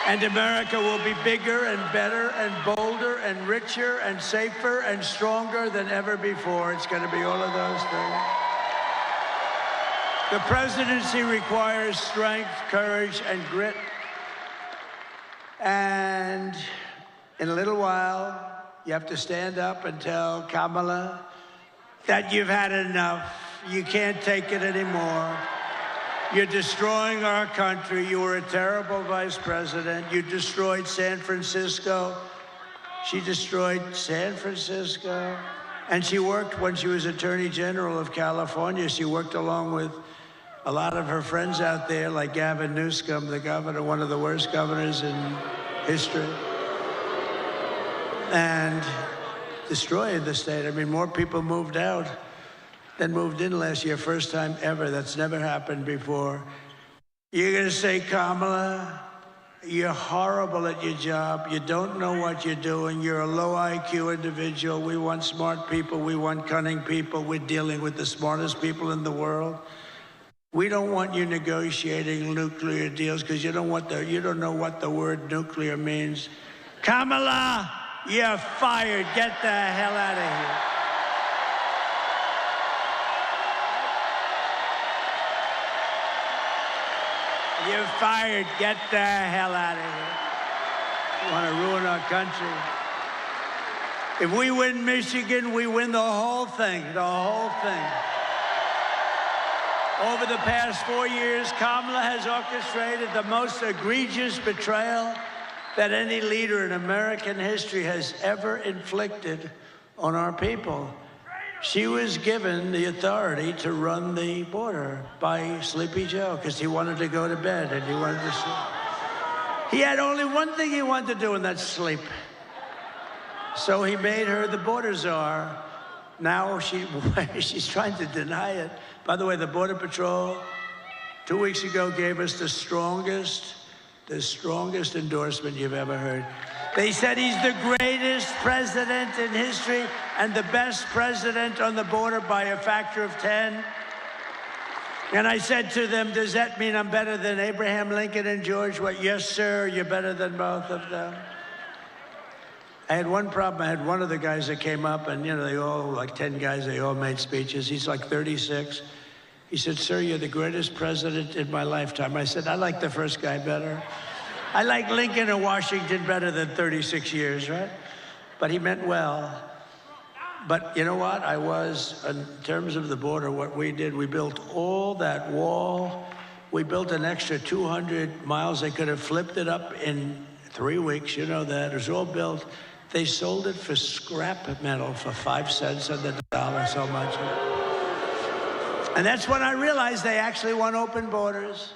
And America will be bigger and better and bolder and richer and safer and stronger than ever before. It's going to be all of those things. The presidency requires strength, courage, and grit. And in a little while, you have to stand up and tell Kamala that you've had enough. You can't take it anymore. You're destroying our country. You were a terrible vice president. You destroyed San Francisco. She destroyed San Francisco. And she worked, when she was Attorney General of California, she worked along with a lot of her friends out there, like Gavin Newsom, the governor, one of the worst governors in history, and destroyed the state. I mean, more people moved out than moved in last year, first time ever. That's never happened before. You're going to say, Kamala, you're horrible at your job. You don't know what you're doing. You're a low IQ individual. We want smart people. We want cunning people. We're dealing with the smartest people in the world. We don't want you negotiating nuclear deals because you don't know what the word nuclear means. Kamala, you're fired. Get the hell out of here. You're fired. Get the hell out of here. You want to ruin our country. If we win Michigan, we win the whole thing, the whole thing. Over the past 4 years, Kamala has orchestrated the most egregious betrayal that any leader in American history has ever inflicted on our people. She was given the authority to run the border by Sleepy Joe because he wanted to go to bed and he wanted to sleep. He had only one thing he wanted to do, and that's sleep. So he made her the border czar. Now she's trying to deny it. By the way, the Border Patrol 2 weeks ago gave us the strongest endorsement you've ever heard. They said he's the greatest president in history and the best president on the border by a factor of 10. And I said to them, does that mean I'm better than Abraham Lincoln and George? What? Yes, sir, you're better than both of them. I had one problem. I had one of the guys that came up, and, they all, like 10 guys, they all made speeches. He's like 36. He said, sir, you're the greatest president in my lifetime. I said, I like the first guy better. I like Lincoln and Washington better than 36 years, right? But he meant well. But you know what? in terms of the border, what we did, we built all that wall. We built an extra 200 miles. They could have flipped it up in 3 weeks. You know that. It was all built. They sold it for scrap metal for 5 cents on the dollar, so much. And that's when I realized they actually want open borders.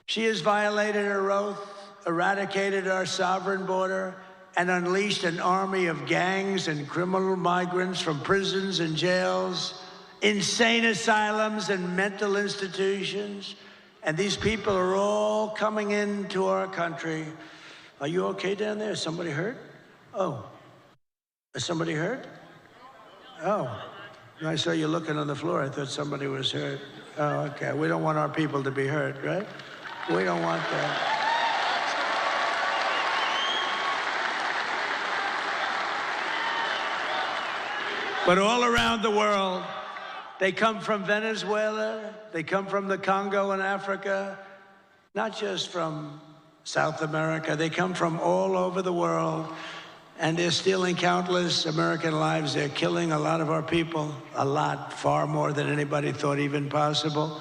She has violated her oath, eradicated our sovereign border, and unleashed an army of gangs and criminal migrants from prisons and jails, insane asylums and mental institutions. And these people are all coming into our country. Are you okay down there? Is somebody hurt? Oh, is somebody hurt? Oh, I saw you looking on the floor. I thought somebody was hurt. Oh, okay. We don't want our people to be hurt, right? We don't want that. But all around the world, they come from Venezuela, they come from the Congo in Africa, not just from South America, they come from all over the world, and they're stealing countless American lives. They're killing a lot of our people, a lot, far more than anybody thought even possible.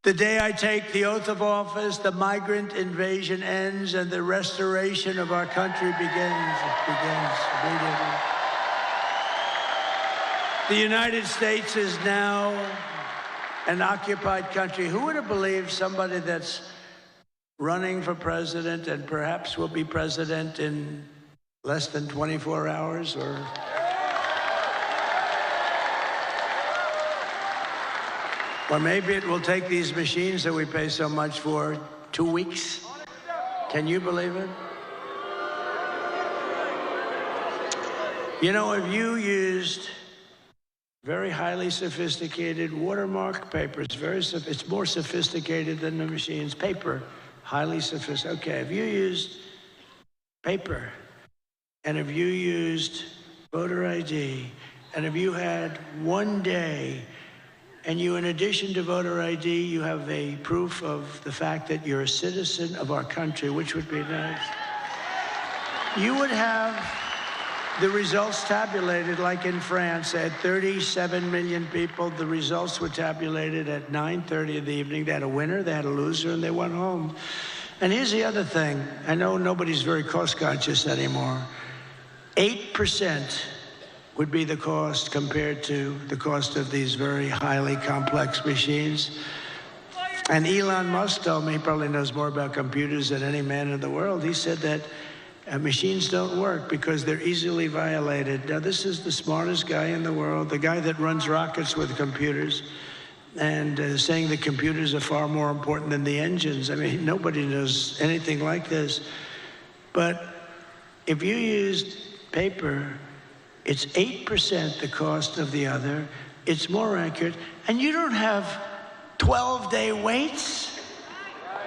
The day I take the oath of office, the migrant invasion ends and the restoration of our country begins. It begins immediately. The United States is now an occupied country. Who would have believed somebody that's running for president and perhaps will be president in less than 24 hours or maybe it will take these machines that we pay so much for 2 weeks. Can you believe it? You know, if you used very highly sophisticated watermark paper, it's more sophisticated than the machines. Paper, highly sophisticated. Okay, if you used paper, and if you used voter ID, and if you had 1 day, and you, in addition to voter ID, you have a proof of the fact that you're a citizen of our country, which would be nice, you would have the results tabulated like in France. They had 37 million people. The results were tabulated at 9:30 in the evening. They had a winner, they had a loser, and they went home. And here's the other thing. I know nobody's very cost-conscious anymore. 8% would be the cost compared to the cost of these very highly complex machines. And Elon Musk told me, he probably knows more about computers than any man in the world. He said that machines don't work because they're easily violated. Now, this is the smartest guy in the world, the guy that runs rockets with computers, and saying the computers are far more important than the engines. I mean, nobody knows anything like this. But if you used paper, it's 8% the cost of the other. It's more accurate. And you don't have 12-day waits.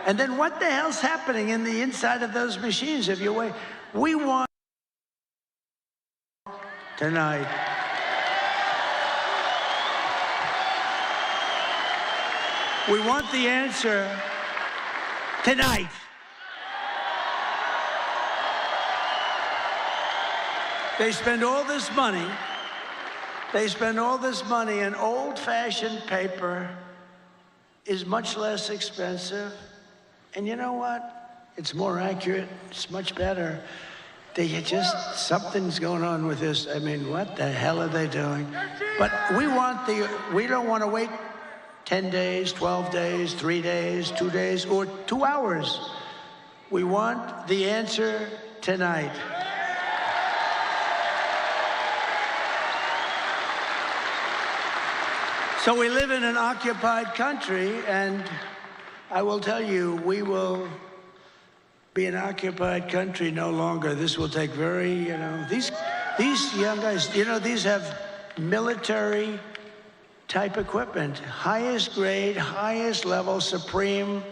And then what the hell's happening in the inside of those machines if you wait? We want tonight. We want the answer tonight. They spend all this money. They spend all this money, and old-fashioned paper is much less expensive. And you know what? It's more accurate. It's much better. Something's going on with this. I mean, what the hell are they doing? But we don't want to wait 10 days, 12 days, 3 days, 2 days, or 2 hours. We want the answer tonight. So we live in an occupied country, and I will tell you, we will be an occupied country no longer. This will take these young guys, these have military type equipment, highest grade, highest level, supreme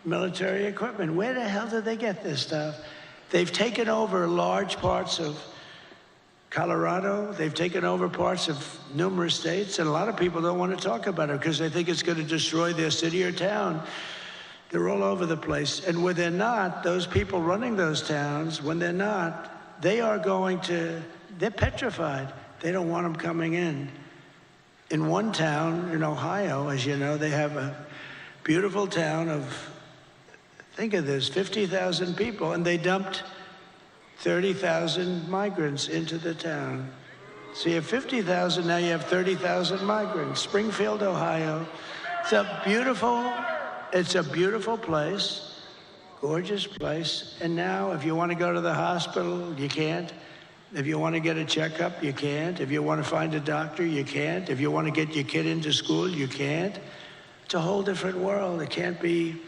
military equipment. Where the hell did they get this stuff? They've taken over large parts of Colorado. They've taken over parts of numerous states, and a lot of people don't want to talk about it because they think it's going to destroy their city or town. They're all over the place. And when they're not, those people running those towns, when they're not, they're petrified. They don't want them coming in. In one town in Ohio, as you know, they have a beautiful town of, think of this, 50,000 people, and they dumped 30,000 migrants into the town. So you have 50,000, now you have 30,000 migrants. Springfield, Ohio. It's a beautiful place, gorgeous place. And now if you want to go to the hospital, you can't. If you want to get a checkup, you can't. If you want to find a doctor, you can't. If you want to get your kid into school, you can't. It's a whole different world. It can't be,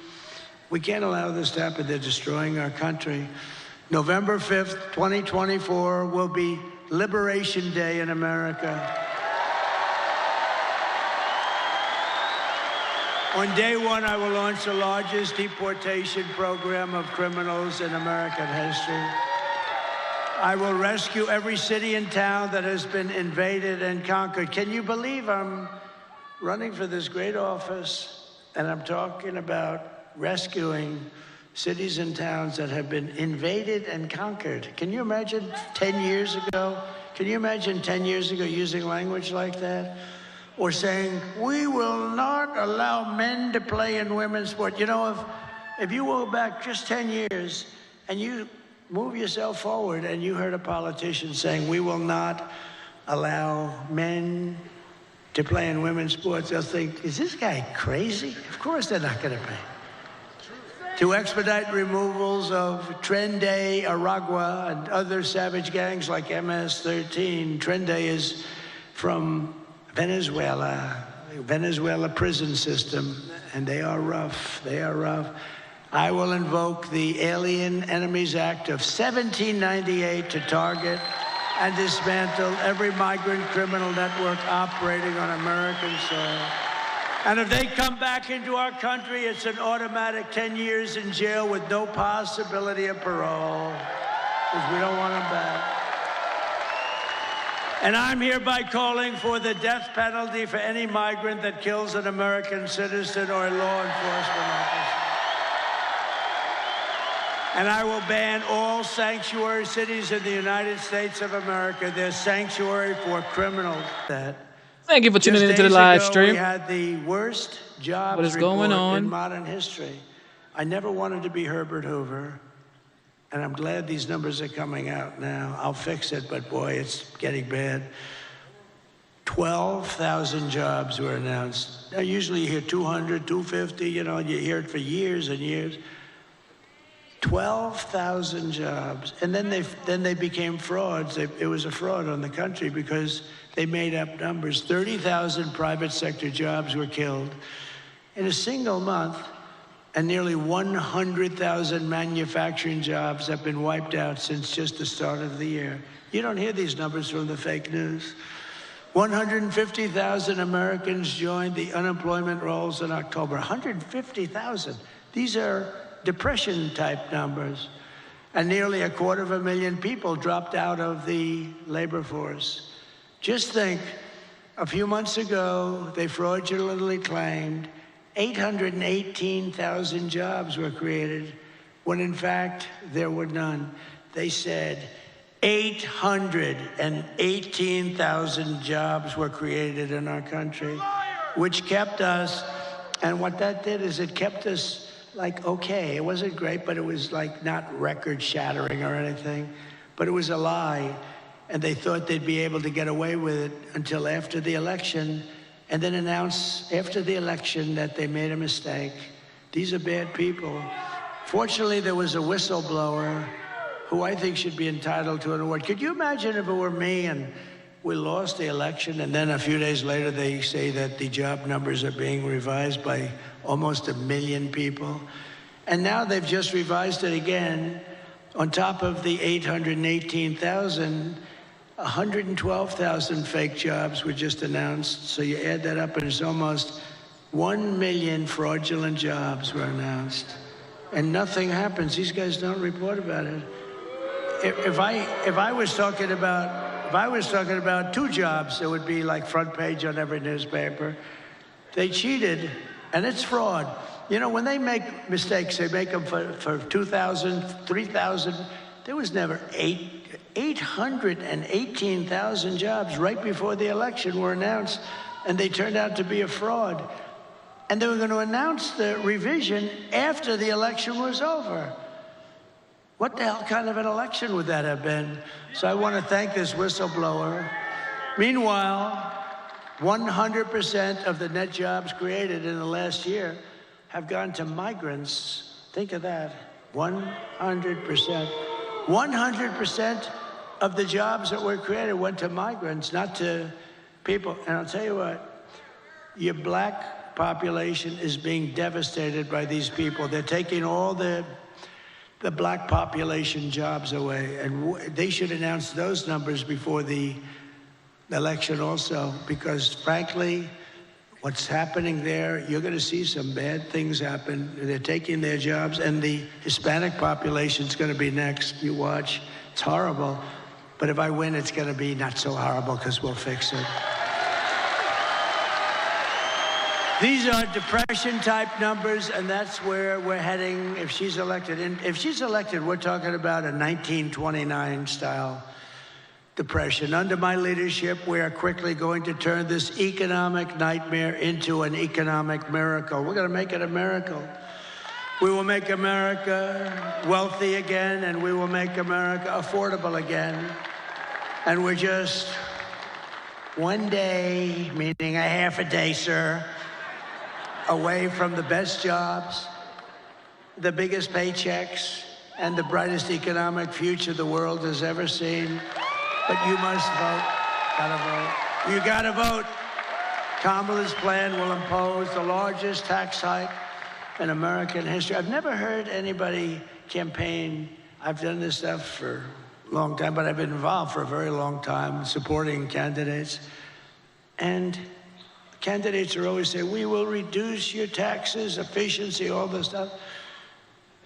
we can't allow this to happen. They're destroying our country. November 5th, 2024 will be Liberation Day in America. On day one, I will launch the largest deportation program of criminals in American history. I will rescue every city and town that has been invaded and conquered. Can you believe I'm running for this great office and I'm talking about rescuing cities and towns that have been invaded and conquered? Can you imagine 10 years ago? Can you imagine 10 years ago using language like that? Or saying, we will not allow men to play in women's sport. You know, if you go back just 10 years and you move yourself forward and you heard a politician saying, we will not allow men to play in women's sports, they'll think, is this guy crazy? Of course they're not going to pay. To expedite removals of Trende, Aragua, and other savage gangs like MS-13. Trende is from Venezuela prison system, and they are rough, they are rough. I will invoke the Alien Enemies Act of 1798 to target and dismantle every migrant criminal network operating on American soil. And if they come back into our country, it's an automatic 10 years in jail with no possibility of parole, because we don't want them back. And I'm hereby calling for the death penalty for any migrant that kills an American citizen or a law enforcement officer. And I will ban all sanctuary cities in the United States of America. They're sanctuary for criminals. Thank you for tuning into the Just live days ago, stream. we had the worst jobs What is report going on? in modern history. I never wanted to be Herbert Hoover, and I'm glad these numbers are coming out now. I'll fix it, but boy, it's getting bad. 12,000 jobs were announced. Now, usually you hear 200, 250, you know, you hear it for years and years. 12,000 jobs. And then they became frauds. It was a fraud on the country because they made up numbers. 30,000 private sector jobs were killed in a single month, and nearly 100,000 manufacturing jobs have been wiped out since just the start of the year. You don't hear these numbers from the fake news. 150,000 Americans joined the unemployment rolls in October. 150,000. These are depression-type numbers. And nearly 250,000 people dropped out of the labor force. Just think, a few months ago, they fraudulently claimed 818,000 jobs were created, when in fact, there were none. They said 818,000 jobs were created in our country, which kept us, and what that did is it kept us like, okay, it wasn't great, but it was like not record-shattering or anything, but it was a lie. And they thought they'd be able to get away with it until after the election, and then announce after the election that they made a mistake. These are bad people. Fortunately, there was a whistleblower who I think should be entitled to an award. Could you imagine if it were me and we lost the election, and then a few days later they say that the job numbers are being revised by almost 1 million people? And now they've just revised it again. On top of the 818,000, 112,000 fake jobs were just announced. So you add that up and it's almost 1 million fraudulent jobs were announced. And nothing happens. These guys don't report about it. If I was talking about 2 jobs, it would be like front page on every newspaper. They cheated, and it's fraud. You know, when they make mistakes, they make them for 2,000, 3,000. There was never 818,000 jobs right before the election were announced, and they turned out to be a fraud. And they were going to announce the revision after the election was over. What the hell kind of an election would that have been? So I want to thank this whistleblower. Meanwhile, 100% of the net jobs created in the last year have gone to migrants. Think of that, 100%. 100% of the jobs that were created went to migrants, not to people. And I'll tell you what, your black population is being devastated by these people. They're taking all the black population jobs away, and they should announce those numbers before the election also, because frankly, what's happening there, you're going to see some bad things happen. They're taking their jobs, and the Hispanic population is going to be next. You watch. It's horrible. But if I win, it's going to be not so horrible because we'll fix it. These are depression-type numbers, and that's where we're heading if she's elected. And if she's elected, we're talking about a 1929-style depression. Under my leadership, we are quickly going to turn this economic nightmare into an economic miracle. We're going to make it a miracle. We will make America wealthy again, and we will make America affordable again. And we're just one day, meaning a half a day, sir, away from the best jobs, the biggest paychecks, and the brightest economic future the world has ever seen. But you must vote. Gotta vote. You gotta vote. Kamala's plan will impose the largest tax hike in American history. I've never heard anybody campaign. I've done this stuff for a long time, but I've been involved for a very long time supporting candidates. And candidates are always saying, we will reduce your taxes, efficiency, all this stuff.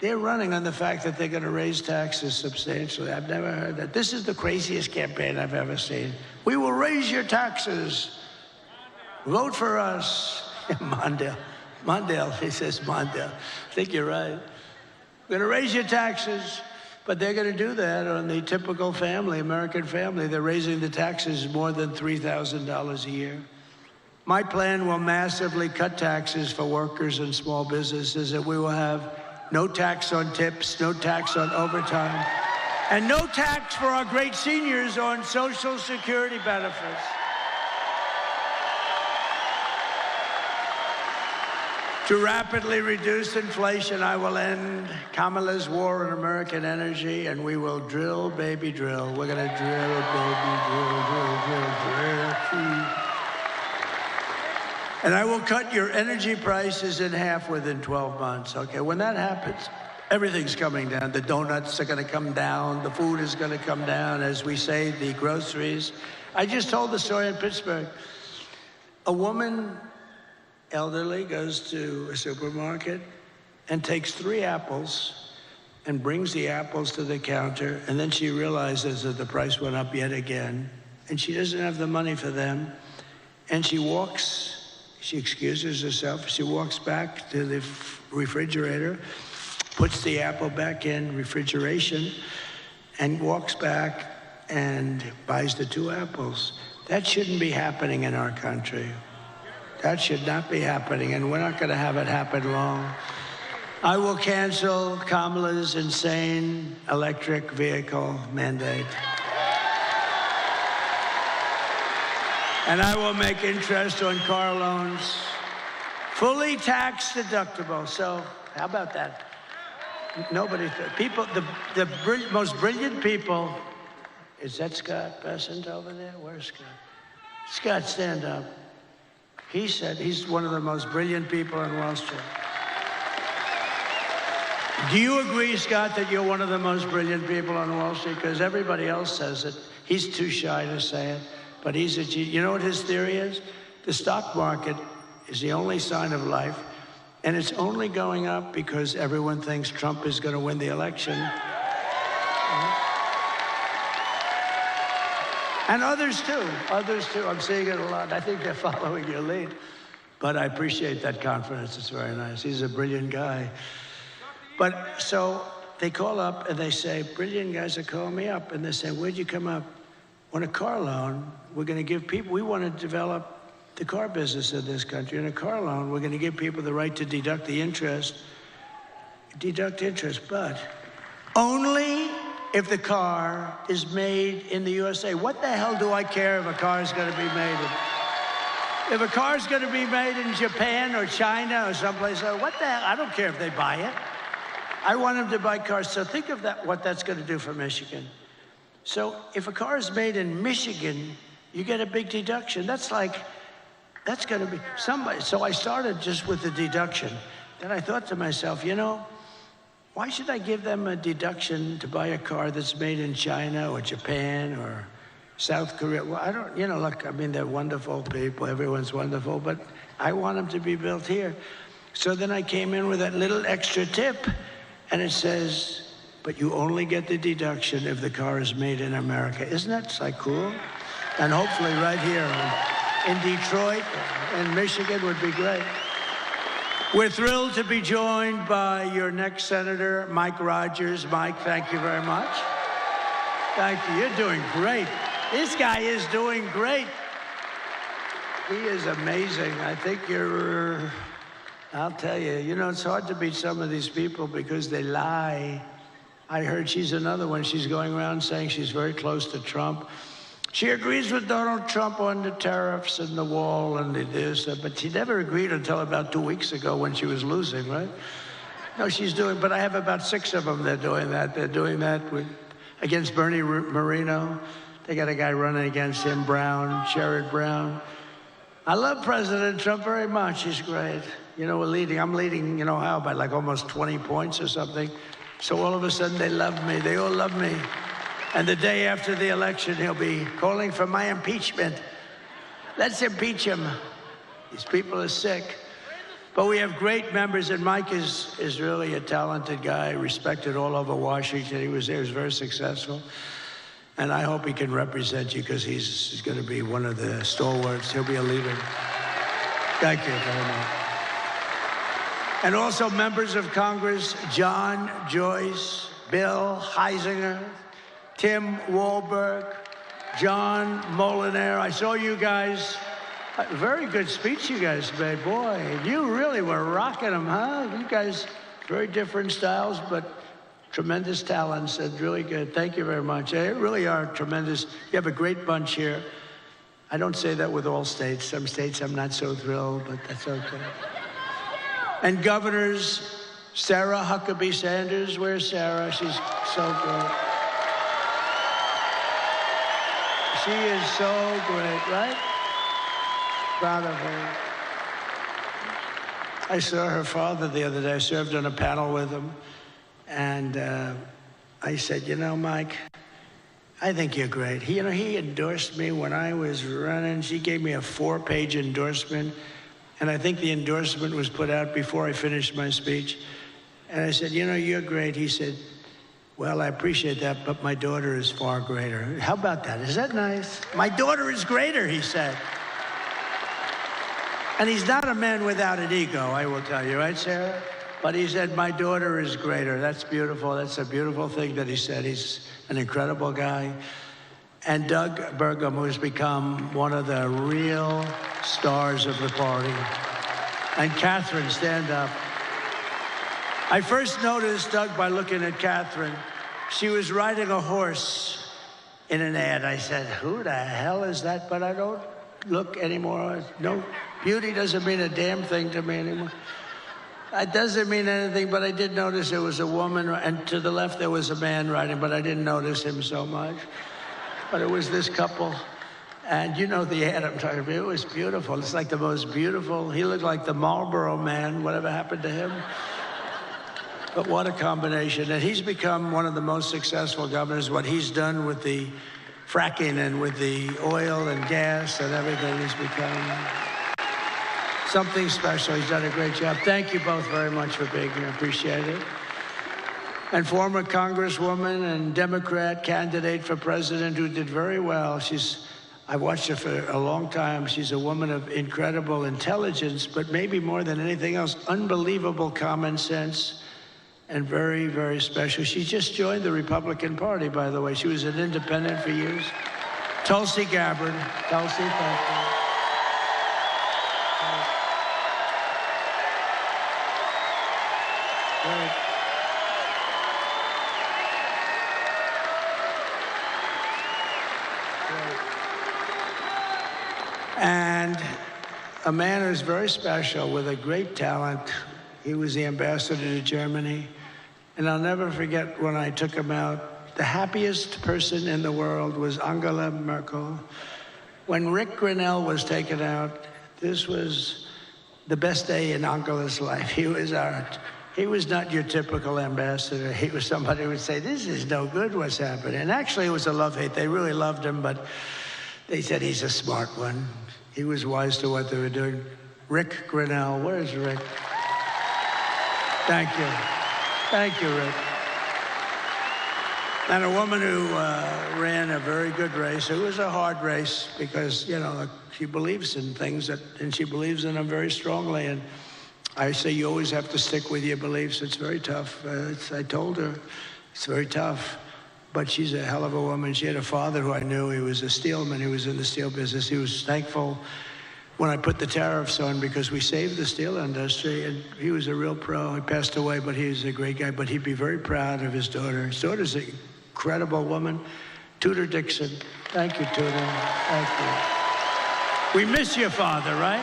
They're running on the fact that they're going to raise taxes substantially. I've never heard that. This is the craziest campaign I've ever seen. We will raise your taxes. Vote for us. Mondale, he says Mondale. I think you're right. We're going to raise your taxes, but they're going to do that on the typical family, American family. They're raising the taxes more than $3,000 a year. My plan will massively cut taxes for workers and small businesses, and we will have no tax on tips, no tax on overtime, and no tax for our great seniors on Social Security benefits. To rapidly reduce inflation, I will end Kamala's war on American energy, and we will drill, baby, drill. We're going to drill, baby, drill. And I will cut your energy prices in half within 12 months, okay? When that happens, everything's coming down. The donuts are going to come down. The food is going to come down. As we say, the groceries. I just told the story in Pittsburgh. A woman, elderly, goes to a supermarket and takes 3 apples and brings the apples to the counter, and then she realizes that the price went up yet again, and she doesn't have the money for them, and she excuses herself, she walks back to the refrigerator, puts the apple back in refrigeration, and walks back and buys the 2 apples. That shouldn't be happening in our country. That should not be happening, and we're not going to have it happen long. I will cancel Kamala's insane electric vehicle mandate. And I will make interest on car loans fully tax deductible. So how about that? People, the most brilliant people, is that Scott Bessent over there? Where's Scott? Scott, stand up. He said he's one of the most brilliant people on Wall Street. Do you agree, Scott, that you're one of the most brilliant people on Wall Street? Because everybody else says it. He's too shy to say it. But he's a genius. You know what his theory is? The stock market is the only sign of life, and it's only going up because everyone thinks Trump is going to win the election. And others too. I'm seeing it a lot. I think they're following your lead. But I appreciate that confidence. It's very nice. He's a brilliant guy. But so they call up and they say, brilliant guys are calling me up. And they say, where'd you come up? On a car loan, we're going to give people, we want to develop the car business in this country. In a car loan, we're going to give people the right to deduct interest, but only if the car is made in the USA. What the hell do I care if a car is going to be made in? If a car is going to be made in Japan or China or someplace else, what the hell? I don't care if they buy it. I want them to buy cars. So think of that, what that's going to do for Michigan. So if a car is made in Michigan, you get a big deduction. That's going to be somebody. So I started just with the deduction. Then I thought to myself, why should I give them a deduction to buy a car that's made in China or Japan or South Korea? Well, I don't, look, I mean, they're wonderful people. Everyone's wonderful, but I want them to be built here. So then I came in with that little extra tip, and it says, but you only get the deduction if the car is made in America. Isn't that like cool? And hopefully right here in Detroit and Michigan would be great. We're thrilled to be joined by your next senator, Mike Rogers. Mike, thank you very much. Thank you. You're doing great. This guy is doing great. He is amazing. I think I'll tell you, it's hard to beat some of these people because they lie. I heard she's another one. She's going around saying she's very close to Trump. She agrees with Donald Trump on the tariffs and the wall and this, but she never agreed until about 2 weeks ago when she was losing, right? No, she's doing, but I have about 6 of them that are doing that. They're doing that against Bernie Moreno. They got a guy running against him, Sherrod Brown. I love President Trump very much. He's great. We're leading. I'm leading, how, by like almost 20 points or something. So all of a sudden they love me. They all love me. And the day after the election, he'll be calling for my impeachment. Let's impeach him. These people are sick. But we have great members, and Mike is really a talented guy, respected all over Washington. He was very successful. And I hope he can represent you because he's going to be one of the stalwarts. He'll be a leader. Thank you very much. And also members of Congress, John Joyce, Bill Heisinger, Tim Walberg, John Molinaire. I saw you guys. Very good speech you guys made. Boy, you really were rocking them, huh? You guys, very different styles, but tremendous talents and really good. Thank you very much. They really are tremendous. You have a great bunch here. I don't say that with all states. Some states I'm not so thrilled, but that's okay. And governors, Sarah Huckabee Sanders. Where's Sarah? She's so good. She is so great, right? Proud of her. I saw her father the other day. I served on a panel with him. And I said, Mike, I think you're great. He endorsed me when I was running. She gave me a 4-page endorsement. And I think the endorsement was put out before I finished my speech. And I said, you're great. He said, well, I appreciate that, but my daughter is far greater. How about that? Is that nice? My daughter is greater, he said. And he's not a man without an ego, I will tell you, right, Sarah? But he said, my daughter is greater. That's beautiful. That's a beautiful thing that he said. He's an incredible guy. And Doug Burgum, who's become one of the real stars of the party. And Catherine, stand up. I first noticed Doug by looking at Catherine. She was riding a horse in an ad. I said, who the hell is that? But I don't look anymore. No, beauty doesn't mean a damn thing to me anymore. It doesn't mean anything, but I did notice there was a woman, and to the left there was a man riding, but I didn't notice him so much. But it was this couple, and the ad I'm talking about. It was beautiful. It's like the most beautiful. He looked like the Marlboro Man. Whatever happened to him? But what a combination. And he's become one of the most successful governors. What he's done with the fracking and with the oil and gas and everything, he's become something special. He's done a great job. Thank you both very much for being here. Appreciate it. And former Congresswoman and Democrat candidate for president who did very well. I've watched her for a long time. She's a woman of incredible intelligence, but maybe more than anything else, unbelievable common sense and very, very special. She just joined the Republican Party, by the way. She was an independent for years. Tulsi Gabbard. Tulsi, thank you. Great. And a man who's very special with a great talent. He was the ambassador to Germany. And I'll never forget when I took him out. The happiest person in the world was Angela Merkel. When Rick Grinnell was taken out, this was the best day in Angela's life. He was not your typical ambassador. He was somebody who would say, this is no good, what's happening? And actually, it was a love-hate. They really loved him, but they said he's a smart one. He was wise to what they were doing. Rick Grinnell, where's Rick? Thank you. Thank you, Rick. And a woman who ran a very good race. It was a hard race because, you know, she believes in things and she believes in them very strongly. And I say you always have to stick with your beliefs. It's very tough. I told her it's very tough. But she's a hell of a woman. She had a father who I knew. He was a steelman. He was in the steel business. He was thankful when I put the tariffs on because we saved the steel industry. And he was a real pro. He passed away, but he was a great guy. But he'd be very proud of his daughter. His daughter's an incredible woman. Tudor Dixon. Thank you, Tudor. Thank you. We miss your father, right?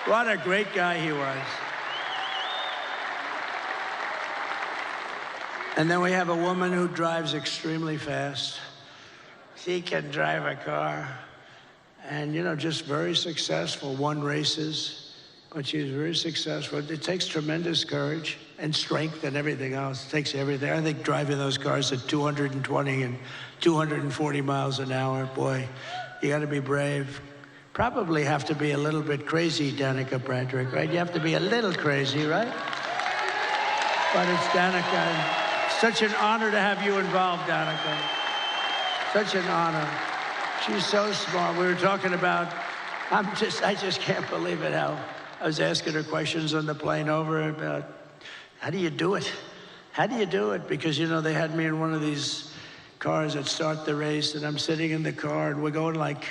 What a great guy he was. And then we have a woman who drives extremely fast. She can drive a car and, you know, just very successful, won races, but she's very successful. It takes tremendous courage and strength and everything else. It takes everything. I think driving those cars at 220 and 240 miles an hour, boy, you got to be brave. Probably have to be a little bit crazy, Danica Patrick, right? You have to be a little crazy, right? But it's Danica. Such an honor to have you involved, Danica. Such an honor. She's so smart. We were talking about, I just can't believe it how I was asking her questions on the plane over about, how do you do it? How do you do it? Because, you know, they had me in one of these cars that start the race, and I'm sitting in the car, and we're going like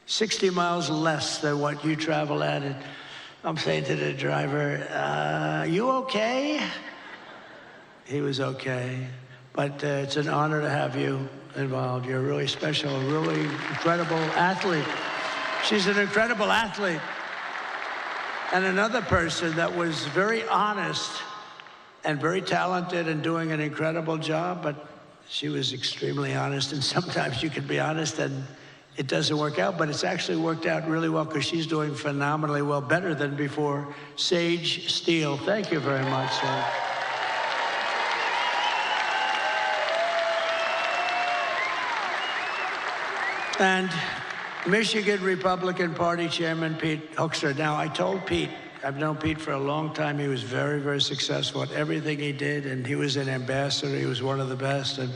60 miles less than what you travel at. And I'm saying to the driver, you okay? He was okay. But it's an honor to have you involved. You're really special, really incredible athlete. She's an incredible athlete. And another person that was very honest and very talented and doing an incredible job, but she was extremely honest. And sometimes you can be honest and it doesn't work out, but it's actually worked out really well because she's doing phenomenally well, better than before. Sage Steele, thank you very much, sir. And Michigan Republican Party Chairman Pete Hoekstra. Now, I told Pete, I've known Pete for a long time. He was very, very successful at everything he did, and he was an ambassador. He was one of the best. And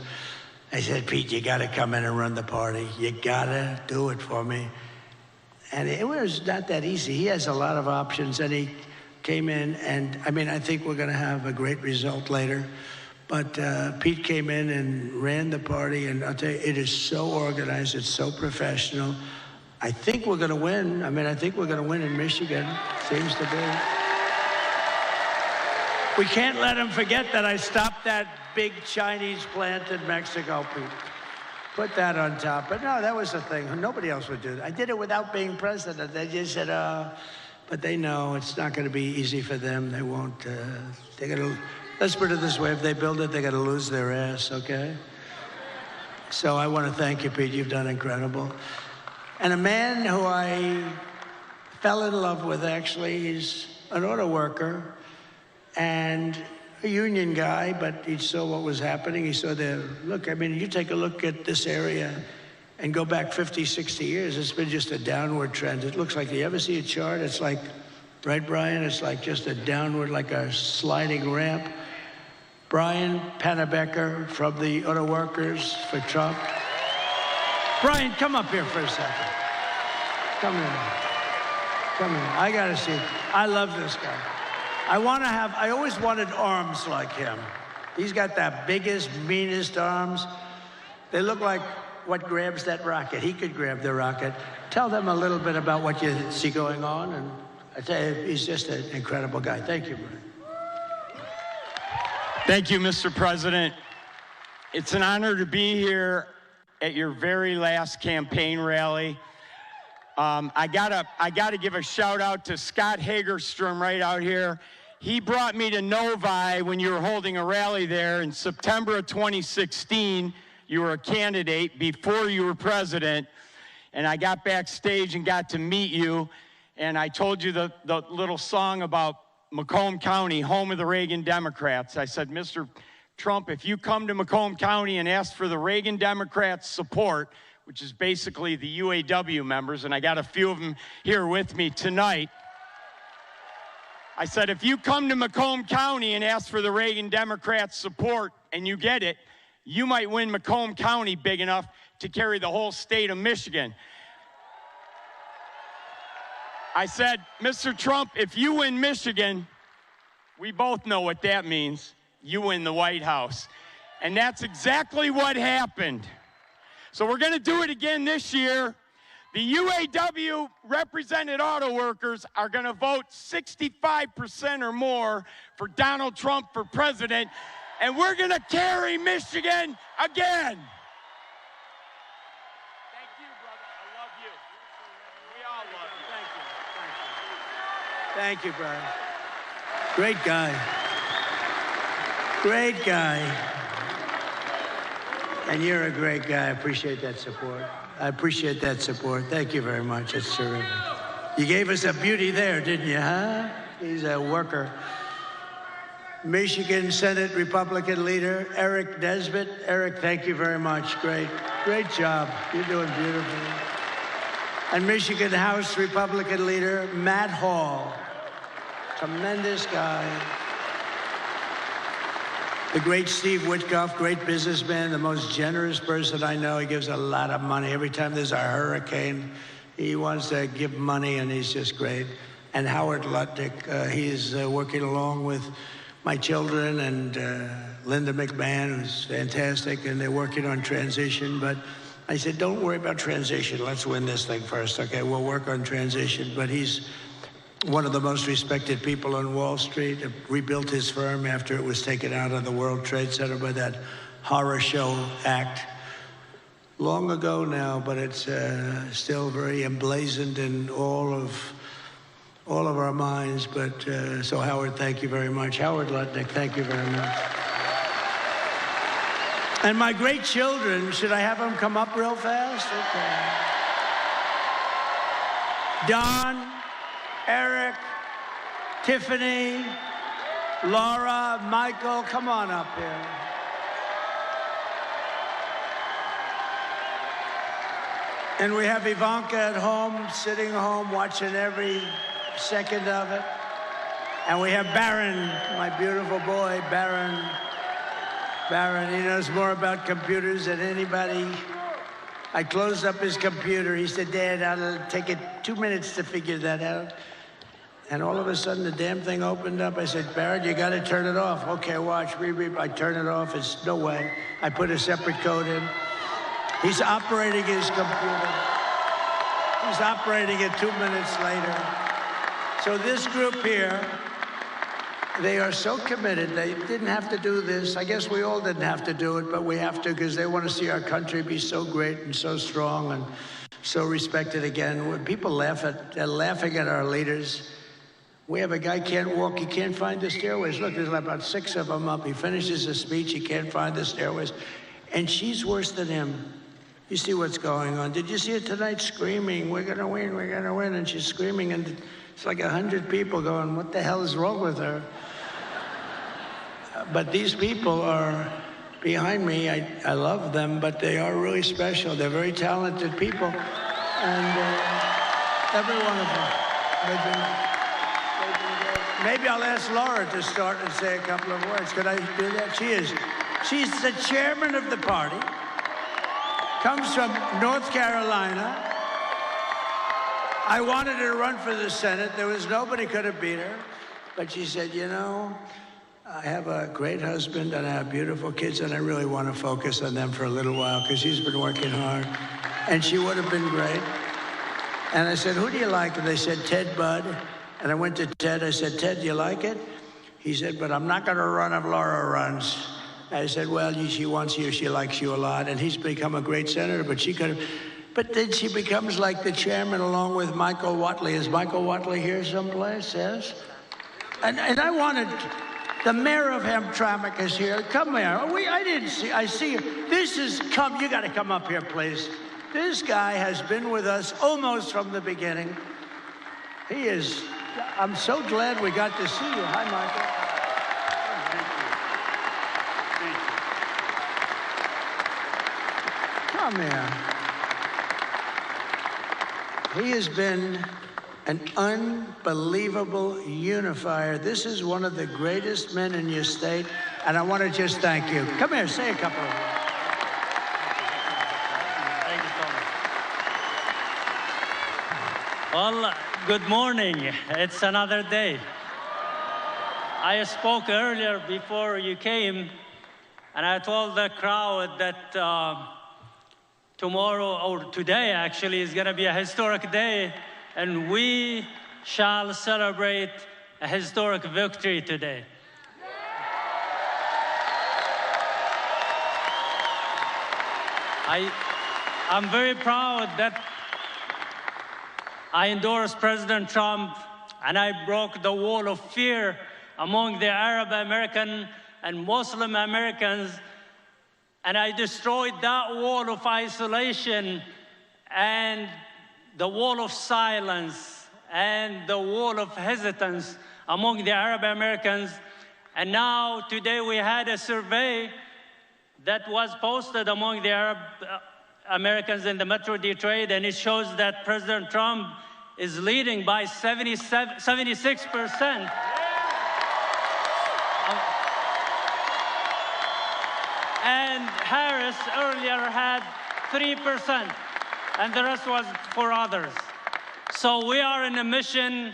I said, Pete, you got to come in and run the party. You got to do it for me. And it was not that easy. He has a lot of options, and he came in, and I mean, I think we're going to have a great result later. But Pete came in and ran the party, and I'll tell you, it is so organized, it's so professional. I think we're going to win. I mean, I think we're going to win in Michigan, seems to be. We can't let him forget that I stopped that big Chinese plant in Mexico, Pete. Put that on top. But no, that was the thing. Nobody else would do that. I did it without being president. They just said, but they know it's not going to be easy for them. They won't, they're going to, let's put it this way, if they build it, they're going to lose their ass, okay? So I want to thank you, Pete. You've done incredible. And a man who I fell in love with, actually, he's an auto worker and a union guy, but he saw what was happening. He saw the, look, I mean, you take a look at this area and go back 50, 60 years, it's been just a downward trend. It looks like, you ever see a chart? It's like, right, Brian? It's like just a downward, like a sliding ramp. Brian Pannebecker from the Auto Workers for Trump. Brian, come up here for a second. Come here. Come here. I gotta see. I love this guy. I always wanted arms like him. He's got the biggest, meanest arms. They look like what grabs that rocket. He could grab the rocket. Tell them a little bit about what you see going on, and I tell you, he's just an incredible guy. Thank you, Brian. Thank you, Mr. President. It's an honor to be here at your very last campaign rally. I gotta give a shout out to Scott Hagerstrom right out here. He brought me to Novi when you were holding a rally there in September of 2016. You were a candidate before you were president, and I got backstage and got to meet you, and I told you the little song about Macomb County, home of the Reagan Democrats. I said, Mr. Trump, if you come to Macomb County and ask for the Reagan Democrats' support, which is basically the UAW members, and I got a few of them here with me tonight. I said, if you come to Macomb County and ask for the Reagan Democrats' support and you get it, you might win Macomb County big enough to carry the whole state of Michigan. I said, Mr. Trump, if you win Michigan, we both know what that means. You win the White House. And that's exactly what happened. So we're going to do it again this year. The UAW represented auto workers are going to vote 65% or more for Donald Trump for president, and we're going to carry Michigan again. Thank you, brother. I love you. We all love you. Thank you, brother. Great guy. Great guy. And you're a great guy. I appreciate that support. I appreciate that support. Thank you very much. It's terrific. You gave us a beauty there, didn't you, huh? He's a worker. Michigan Senate Republican leader, Eric Nesbitt. Eric, thank you very much. Great job. You're doing beautifully. And Michigan House Republican leader, Matt Hall. Tremendous guy. The great Steve Witkoff, great businessman, the most generous person I know. He gives a lot of money. Every time there's a hurricane, he wants to give money, and he's just great. And Howard Lutnick, he's working along with my children and Linda McMahon, who's fantastic, and they're working on transition. But I said, don't worry about transition. Let's win this thing first. Okay, we'll work on transition. But he's one of the most respected people on Wall Street, rebuilt his firm after it was taken out of the World Trade Center by that horror show act. Long ago now, but it's still very emblazoned in all of our minds. But so Howard, thank you very much. Howard Lutnick, thank you very much. And my great children, should I have them come up real fast? Okay. Don, Eric, Tiffany, Laura, Michael, come on up here. And we have Ivanka at home, sitting home, watching every second of it. And we have Barron, my beautiful boy, Barron. Barron, he knows more about computers than anybody. I closed up his computer. He said, Dad, I'll take it 2 minutes to figure that out. And all of a sudden, the damn thing opened up. I said, Barrett, you got to turn it off. Okay, watch. I turn it off. It's no way. I put a separate code in. He's operating his computer. He's operating it 2 minutes later. So this group here, they are so committed. They didn't have to do this. I guess we all didn't have to do it, but we have to because they want to see our country be so great and so strong and so respected again. When people they're laughing at our leaders. We have a guy can't walk, he can't find the stairways. Look, there's about 6 of them up. He finishes his speech, he can't find the stairways. And she's worse than him. You see what's going on. Did you see it tonight screaming, we're gonna win, we're gonna win, and she's screaming, and it's like 100 people going, what the hell is wrong with her? But these people are behind me. I love them, but they are really special. They're very talented people. And every one of them, they've been great. Maybe I'll ask Laura to start and say a couple of words. Could I do that? She's the chairman of the party, comes from North Carolina. I wanted her to run for the Senate. There was nobody could have beat her. But she said, you know, I have a great husband and I have beautiful kids, and I really want to focus on them for a little while because he's been working hard. And she would have been great. And I said, who do you like? And they said, Ted Budd. And I went to Ted. I said, Ted, do you like it? He said, but I'm not going to run if Laura runs. I said, well, she wants you. She likes you a lot. And he's become a great senator, but she could have. But then she becomes like the chairman along with Michael Watley. Is Michael Watley here someplace? Yes? And I wanted, the mayor of Hamtramck is here. Come here. I didn't see, I see you. You got to come up here, please. This guy has been with us almost from the beginning. I'm so glad we got to see you. Hi, Michael. Come here. He has been an unbelievable unifier. This is one of the greatest men in your state, and I want to just thank you. Come here, say a couple of words. Well, good morning. It's another day. I spoke earlier before you came, and I told the crowd that tomorrow, or today actually, is going to be a historic day, and we shall celebrate a historic victory today. I'm very proud that I endorsed President Trump, and I broke the wall of fear among the Arab American and Muslim Americans, and I destroyed that wall of isolation and the wall of silence and the wall of hesitance among the Arab Americans. And now, today, we had a survey that was posted among the Arab Americans in the Metro Detroit, and it shows that President Trump is leading by 76%. And Harris earlier had 3%, and the rest was for others. So we are in a mission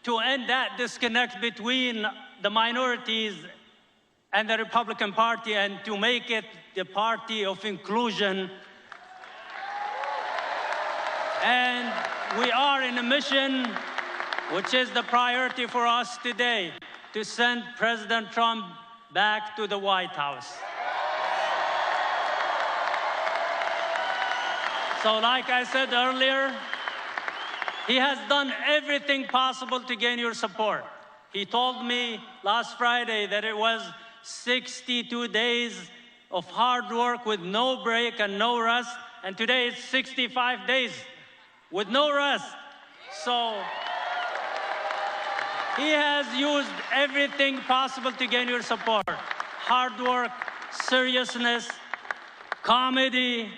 to end that disconnect between the minorities and the Republican Party and to make it the party of inclusion. And we are in a mission, which is the priority for us today, to send President Trump back to the White House. So like I said earlier, he has done everything possible to gain your support. He told me last Friday that it was 62 days of hard work with no break and no rest, and today it's 65 days with no rest. So he has used everything possible to gain your support. Hard work, seriousness, comedy,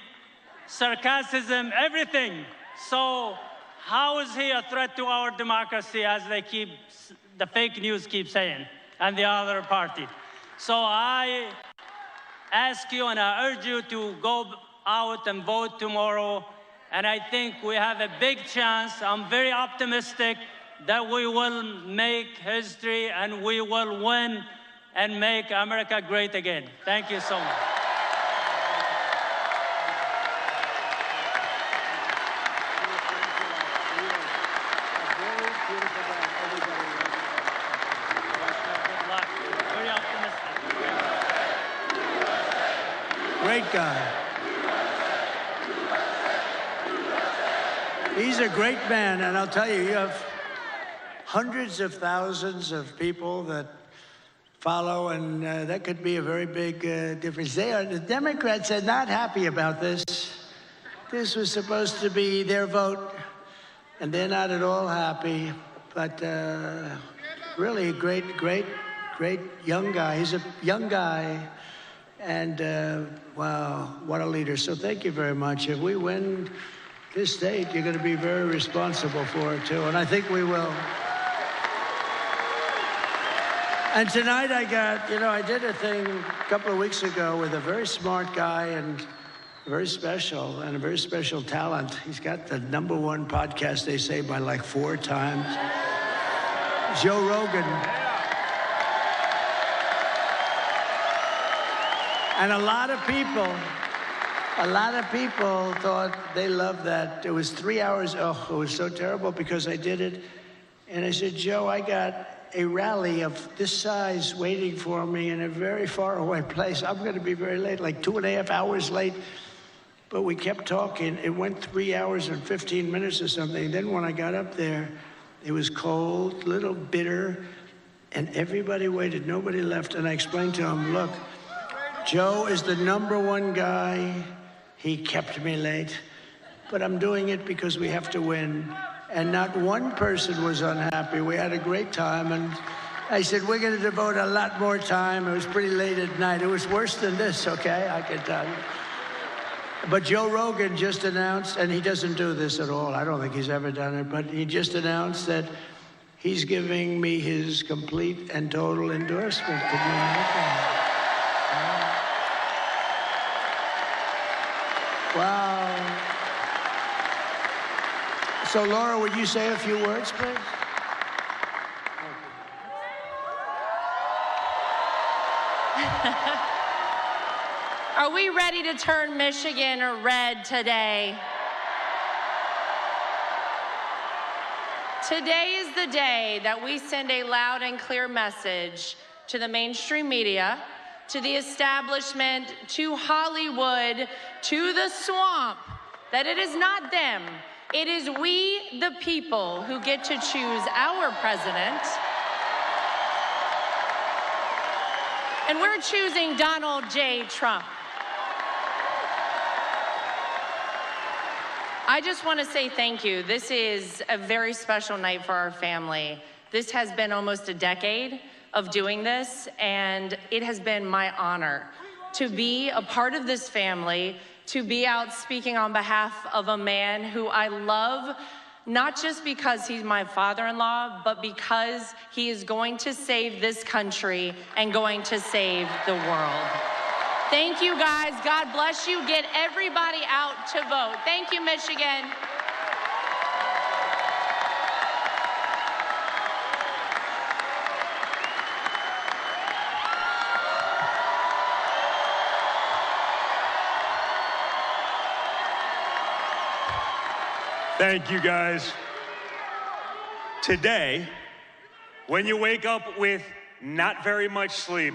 sarcasm, everything. So how is he a threat to our democracy, as the fake news keep saying, and the other party? So I ask you and I urge you to go out and vote tomorrow. And I think we have a big chance. I'm very optimistic that we will make history and we will win and make America great again. Thank you so much. Good luck. Very optimistic. Great guy. He's a great man, and I'll tell you, you have hundreds of thousands of people that follow, and that could be a very big difference. The Democrats are not happy about this. This was supposed to be their vote, and they're not at all happy. But really a great young guy. He's a young guy, and wow, what a leader. So thank you very much. If we win this state, you're going to be very responsible for it, too, and I think we will. And tonight I did a thing a couple of weeks ago with a very smart guy and very special, and a very special talent. He's got the #1 podcast, they say, by like 4 times. Joe Rogan. And a lot of people thought they loved that. It was 3 hours. Oh, it was so terrible because I did it. And I said, Joe, I got a rally of this size waiting for me in a very far away place. I'm going to be very late, like 2.5 hours late. But we kept talking. It went 3 hours and 15 minutes or something. Then when I got up there, it was cold, a little bitter, and everybody waited. Nobody left. And I explained to him, look, Joe is the #1 guy. He kept me late. But I'm doing it because we have to win. And not one person was unhappy. We had a great time. And I said, we're going to devote a lot more time. It was pretty late at night. It was worse than this, okay? I can tell you. But Joe Rogan just announced, and he doesn't do this at all. I don't think he's ever done it. But he just announced that he's giving me his complete and total endorsement. Can you imagine? Wow. So, Laura, would you say a few words, please? Are we ready to turn Michigan red today? Today is the day that we send a loud and clear message to the mainstream media, to the establishment, to Hollywood, to the swamp, that it is not them. It is we, the people, who get to choose our president. And we're choosing Donald J. Trump. I just want to say thank you. This is a very special night for our family. This has been almost a decade of doing this, and it has been my honor to be a part of this family, to be out speaking on behalf of a man who I love, not just because he's my father-in-law, but because he is going to save this country and going to save the world. Thank you, guys. God bless you. Get everybody out to vote. Thank you, Michigan. Thank you, guys. Today, when you wake up with not very much sleep,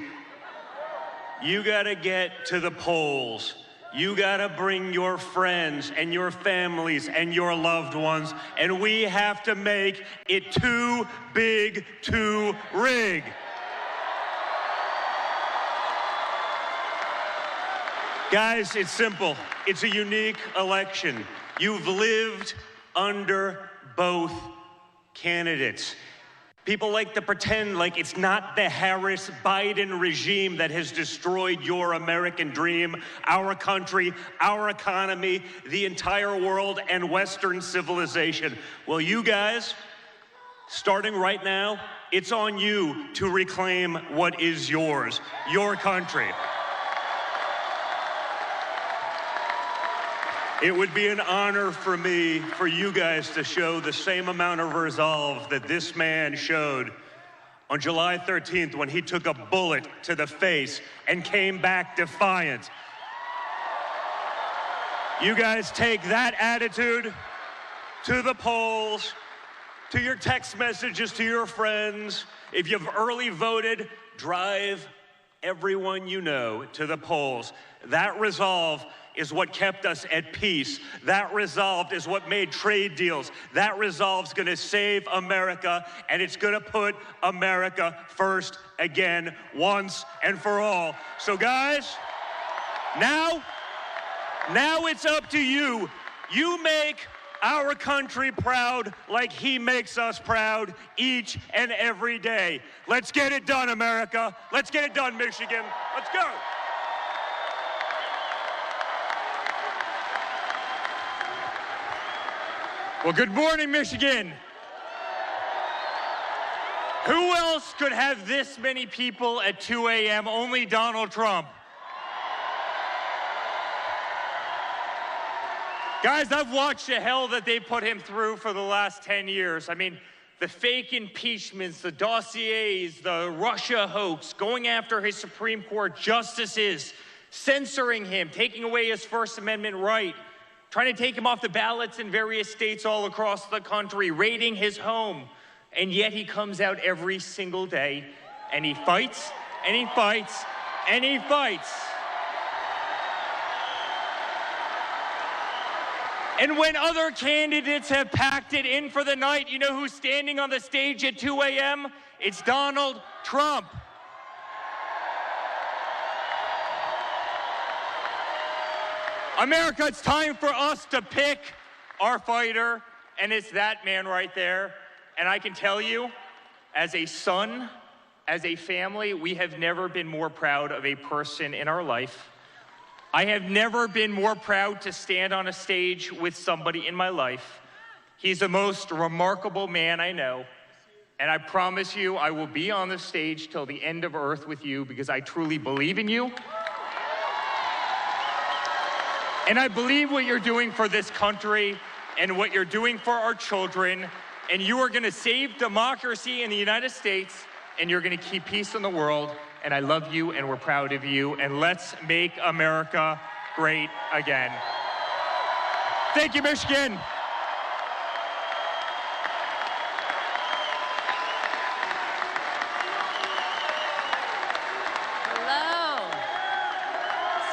you gotta get to the polls. You gotta bring your friends and your families and your loved ones, and we have to make it too big to rig. Guys, it's simple. It's a unique election. You've lived under both candidates. People like to pretend like it's not the Harris-Biden regime that has destroyed your American dream, our country, our economy, the entire world, and Western civilization. Well, you guys, starting right now, it's on you to reclaim what is yours, your country. It would be an honor for me, for you guys to show the same amount of resolve that this man showed on July 13th when he took a bullet to the face and came back defiant. You guys take that attitude to the polls, to your text messages to your friends. If you've early voted, drive everyone you know to the polls. That resolve is what kept us at peace. That resolve is what made trade deals. That resolve's gonna save America, and it's gonna put America first again, once and for all. So guys, now it's up to you. You make our country proud like he makes us proud each and every day. Let's get it done, America. Let's get it done, Michigan. Let's go. Well, good morning, Michigan. Who else could have this many people at 2 a.m.? Only Donald Trump. Guys, I've watched the hell that they put him through for the last 10 years. I mean, the fake impeachments, the dossiers, the Russia hoax, going after his Supreme Court justices, censoring him, taking away his First Amendment right, trying to take him off the ballots in various states all across the country, raiding his home. And yet he comes out every single day and he fights, and he fights, and he fights. And when other candidates have packed it in for the night, you know who's standing on the stage at 2 a.m.? It's Donald Trump. America, it's time for us to pick our fighter, and it's that man right there. And I can tell you, as a son, as a family, we have never been more proud of a person in our life. I have never been more proud to stand on a stage with somebody in my life. He's the most remarkable man I know. And I promise you, I will be on the stage till the end of earth with you because I truly believe in you. And I believe what you're doing for this country, and what you're doing for our children, and you are gonna save democracy in the United States, and you're gonna keep peace in the world, and I love you, and we're proud of you, and let's make America great again. Thank you, Michigan. Hello.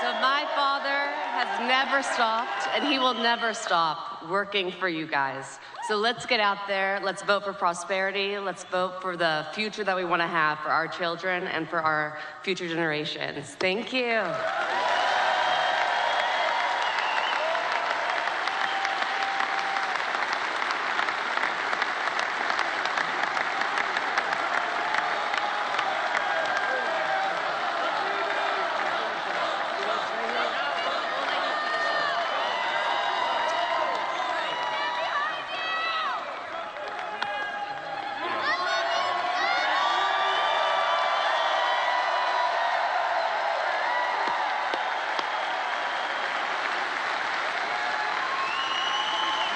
So my father has never stopped, and he will never stop working for you guys. So let's get out there, let's vote for prosperity, let's vote for the future that we want to have for our children and for our future generations. Thank you.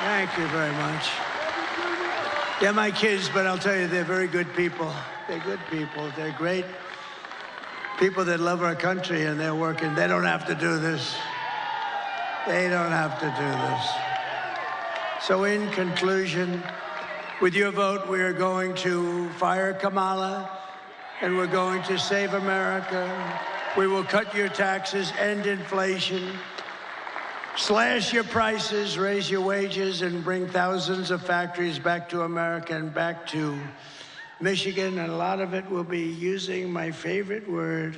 Thank you very much. They're my kids, but I'll tell you, they're very good people. They're good people. They're great people that love our country, and they're working. They don't have to do this. They don't have to do this. So in conclusion, with your vote, we are going to fire Kamala, and we're going to save America. We will cut your taxes, end inflation, slash your prices, raise your wages, and bring thousands of factories back to America and back to Michigan. And a lot of it will be using my favorite word,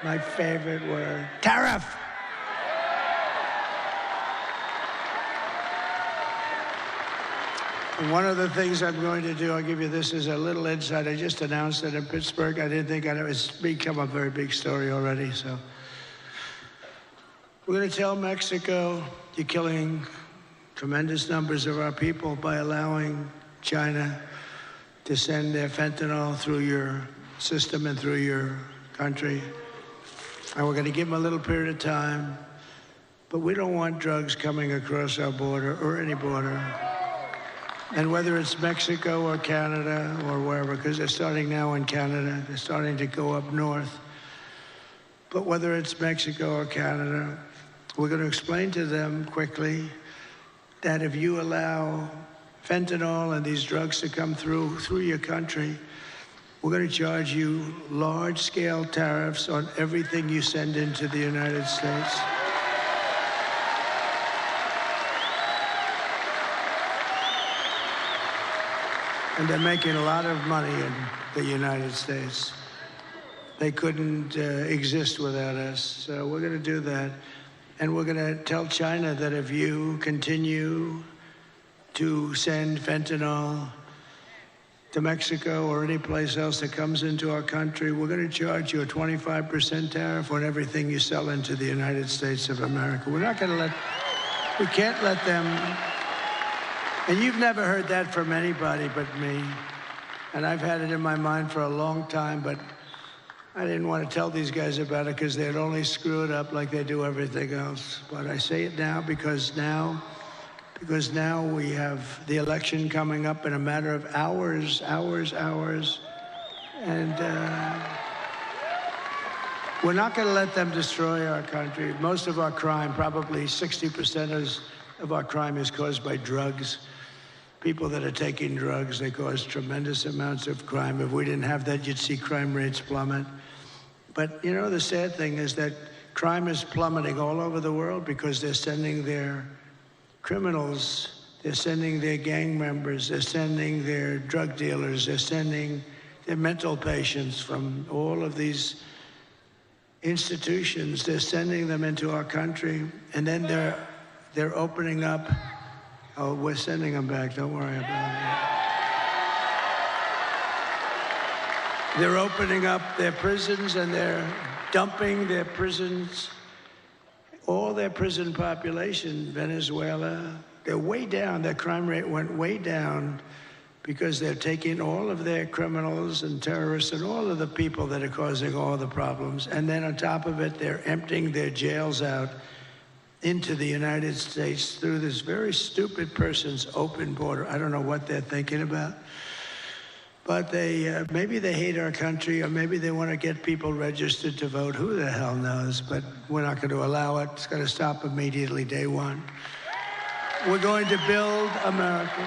tariff. And one of the things I'm going to do, I'll give you this as a little insight. I just announced it in Pittsburgh. I didn't think it's become a very big story already, so. We're going to tell Mexico, you're killing tremendous numbers of our people by allowing China to send their fentanyl through your system and through your country. And we're going to give them a little period of time. But we don't want drugs coming across our border or any border. And whether it's Mexico or Canada or wherever, because they're starting now in Canada, they're starting to go up north. But whether it's Mexico or Canada, we're going to explain to them quickly that if you allow fentanyl and these drugs to come through your country, we're going to charge you large-scale tariffs on everything you send into the United States. And they're making a lot of money in the United States. They couldn't exist without us, so we're going to do that. And we're going to tell China that if you continue to send fentanyl to Mexico or any place else that comes into our country, we're going to charge you a 25% tariff on everything you sell into the United States of America. We're not going to we can't let them, and you've never heard that from anybody but me, and I've had it in my mind for a long time, but I didn't want to tell these guys about it because they'd only screw it up like they do everything else. But I say it now because now we have the election coming up in a matter of hours. And we're not going to let them destroy our country. Most of our crime, probably 60% of our crime is caused by drugs. People that are taking drugs, they cause tremendous amounts of crime. If we didn't have that, you'd see crime rates plummet. But, you know, the sad thing is that crime is plummeting all over the world because they're sending their criminals, they're sending their gang members, they're sending their drug dealers, they're sending their mental patients from all of these institutions. They're sending them into our country, and then they're opening up. Oh, we're sending them back. Don't worry about it. They're opening up their prisons, and they're dumping their prisons, all their prison population, Venezuela. They're way down. Their crime rate went way down because they're taking all of their criminals and terrorists and all of the people that are causing all the problems. And then on top of it, they're emptying their jails out. into the United States through this very stupid person's open border. I don't know what they're thinking about. But maybe they hate our country, or maybe they want to get people registered to vote. Who the hell knows? But we're not going to allow it. It's going to stop immediately, day one. We're going to build American.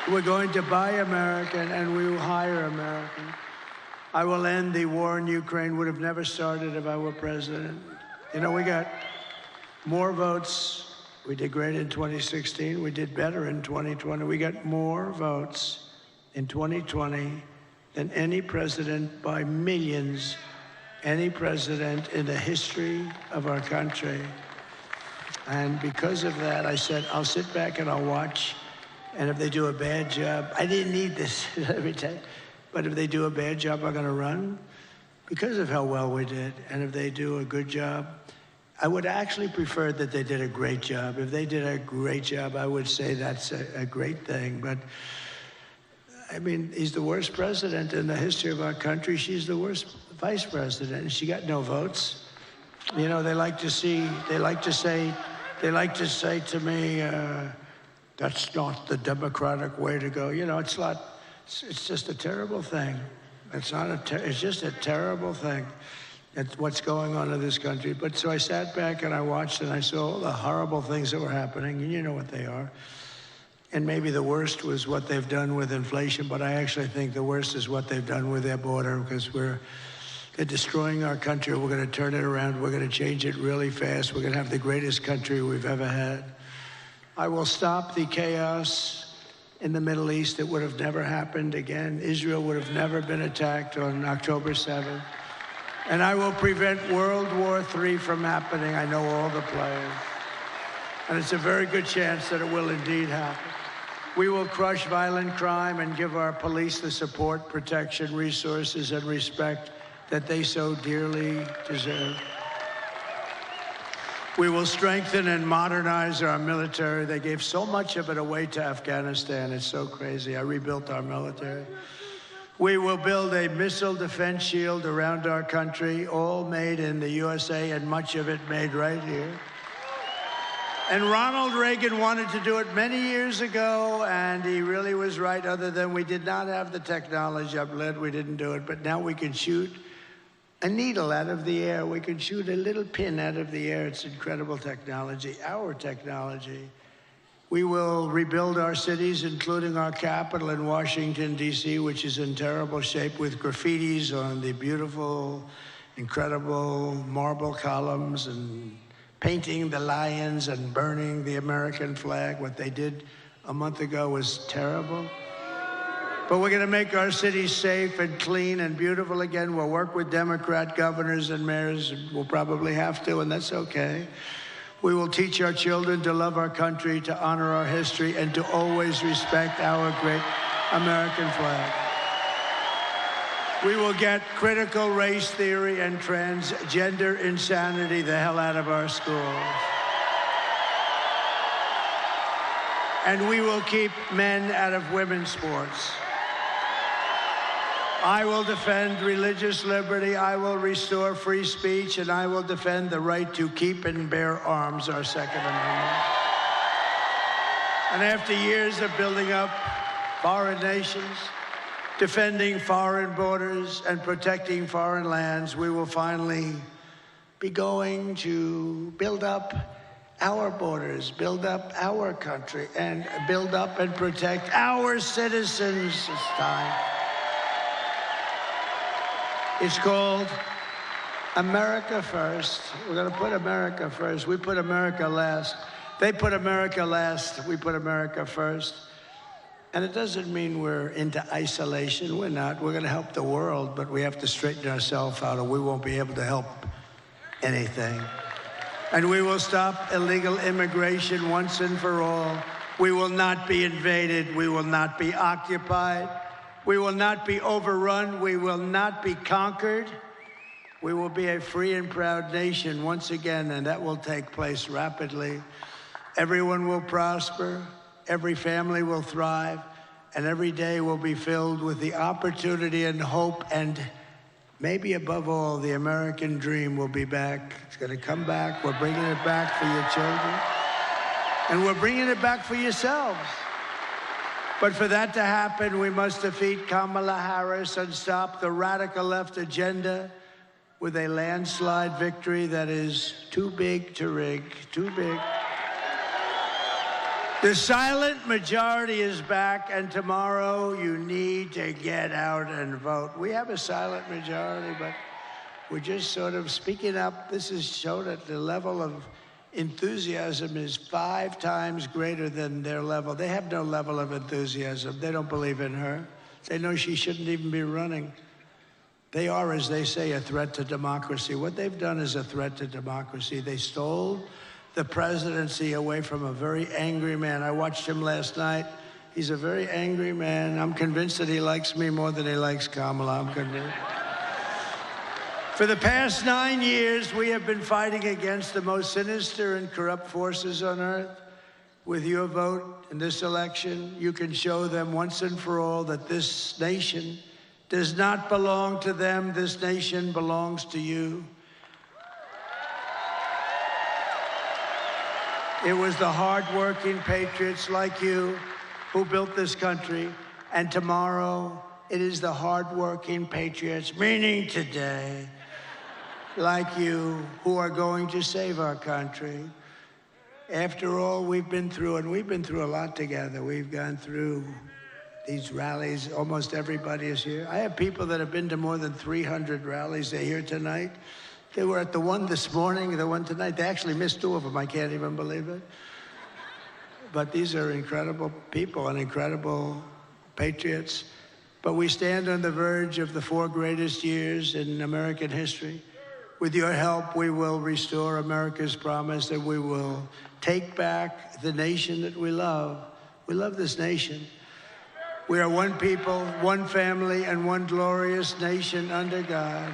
We're going to buy American, and we will hire American. I will end the war in Ukraine. Would have never started if I were president. You know, we got more votes. We did great in 2016. We did better in 2020. We got more votes in 2020 than any president by millions, any president in the history of our country. And because of that, I said, I'll sit back and I'll watch. And if they do a bad job, I didn't need this, let me tell you, but if they do a bad job, I'm going to run because of how well we did. And if they do a good job, I would actually prefer that they did a great job. If they did a great job, I would say that's a great thing. But I mean, he's the worst president in the history of our country. She's the worst vice president, and she got no votes. You know, they like to say to me, that's not the democratic way to go. You know, it's not. It's just a terrible thing. It's just a terrible thing. It's what's going on in this country. But so I sat back and I watched and I saw all the horrible things that were happening, and you know what they are. And maybe the worst was what they've done with inflation, but I actually think the worst is what they've done with their border, because they're destroying our country. We're going to turn it around. We're going to change it really fast. We're going to have the greatest country we've ever had. I will stop the chaos in the Middle East. It would have never happened again. Israel would have never been attacked on October 7th. And I will prevent World War III from happening. I know all the players. And it's a very good chance that it will indeed happen. We will crush violent crime and give our police the support, protection, resources, and respect that they so dearly deserve. We will strengthen and modernize our military. They gave so much of it away to Afghanistan. It's so crazy. I rebuilt our military. We will build a missile defense shield around our country, all made in the USA, and much of it made right here. And Ronald Reagan wanted to do it many years ago, and he really was right, other than we did not have the technology. I'm glad we didn't do it, but now we can shoot a needle out of the air. We can shoot a little pin out of the air. It's incredible technology, our technology. We will rebuild our cities, including our capital in Washington, D.C., which is in terrible shape, with graffitis on the beautiful, incredible marble columns, and painting the lions and burning the American flag. What they did a month ago was terrible. But we're going to make our cities safe and clean and beautiful again. We'll work with Democrat governors and mayors. We'll probably have to, and that's okay. We will teach our children to love our country, to honor our history, and to always respect our great American flag. We will get critical race theory and transgender insanity the hell out of our schools. And we will keep men out of women's sports. I will defend religious liberty, I will restore free speech, and I will defend the right to keep and bear arms, our Second Amendment. And after years of building up foreign nations, defending foreign borders, and protecting foreign lands, we will finally be going to build up our borders, build up our country, and build up and protect our citizens. It's time. It's called America First. We're going to put America first. We put America last. They put America last. We put America first. And it doesn't mean we're into isolation. We're not. We're going to help the world, but we have to straighten ourselves out, or we won't be able to help anything. And we will stop illegal immigration once and for all. We will not be invaded. We will not be occupied. We will not be overrun. We will not be conquered. We will be a free and proud nation once again, and that will take place rapidly. Everyone will prosper. Every family will thrive. And every day will be filled with the opportunity and hope and maybe above all, the American dream will be back. It's going to come back. We're bringing it back for your children. And we're bringing it back for yourselves. But for that to happen, we must defeat Kamala Harris and stop the radical left agenda with a landslide victory that is too big to rig, too big. The silent majority is back, and tomorrow you need to get out and vote. We have a silent majority, but we're just sort of speaking up. This has shown that the level of enthusiasm is 5 times greater than their level. They have no level of enthusiasm. They don't believe in her. They know she shouldn't even be running. They are, as they say, a threat to democracy. What they've done is a threat to democracy. They stole the presidency away from a very angry man. I watched him last night. He's a very angry man. I'm convinced that he likes me more than he likes Kamala. I'm convinced. For the past 9 years, we have been fighting against the most sinister and corrupt forces on earth. With your vote in this election, you can show them once and for all that this nation does not belong to them. This nation belongs to you. It was the hard-working patriots like you who built this country, and tomorrow it is the hard-working patriots, meaning today, like you, who are going to save our country. After all we've been through, and we've been through a lot together. We've gone through these rallies. Almost everybody is here. I have people that have been to more than 300 rallies. They're here tonight. They were at the one this morning, the one tonight. They actually missed 2 of them. I can't even believe it. But these are incredible people and incredible patriots. But we stand on the verge of the 4 greatest years in American history. With your help, we will restore America's promise, and we will take back the nation that we love. We love this nation. We are one people, one family, and one glorious nation under God.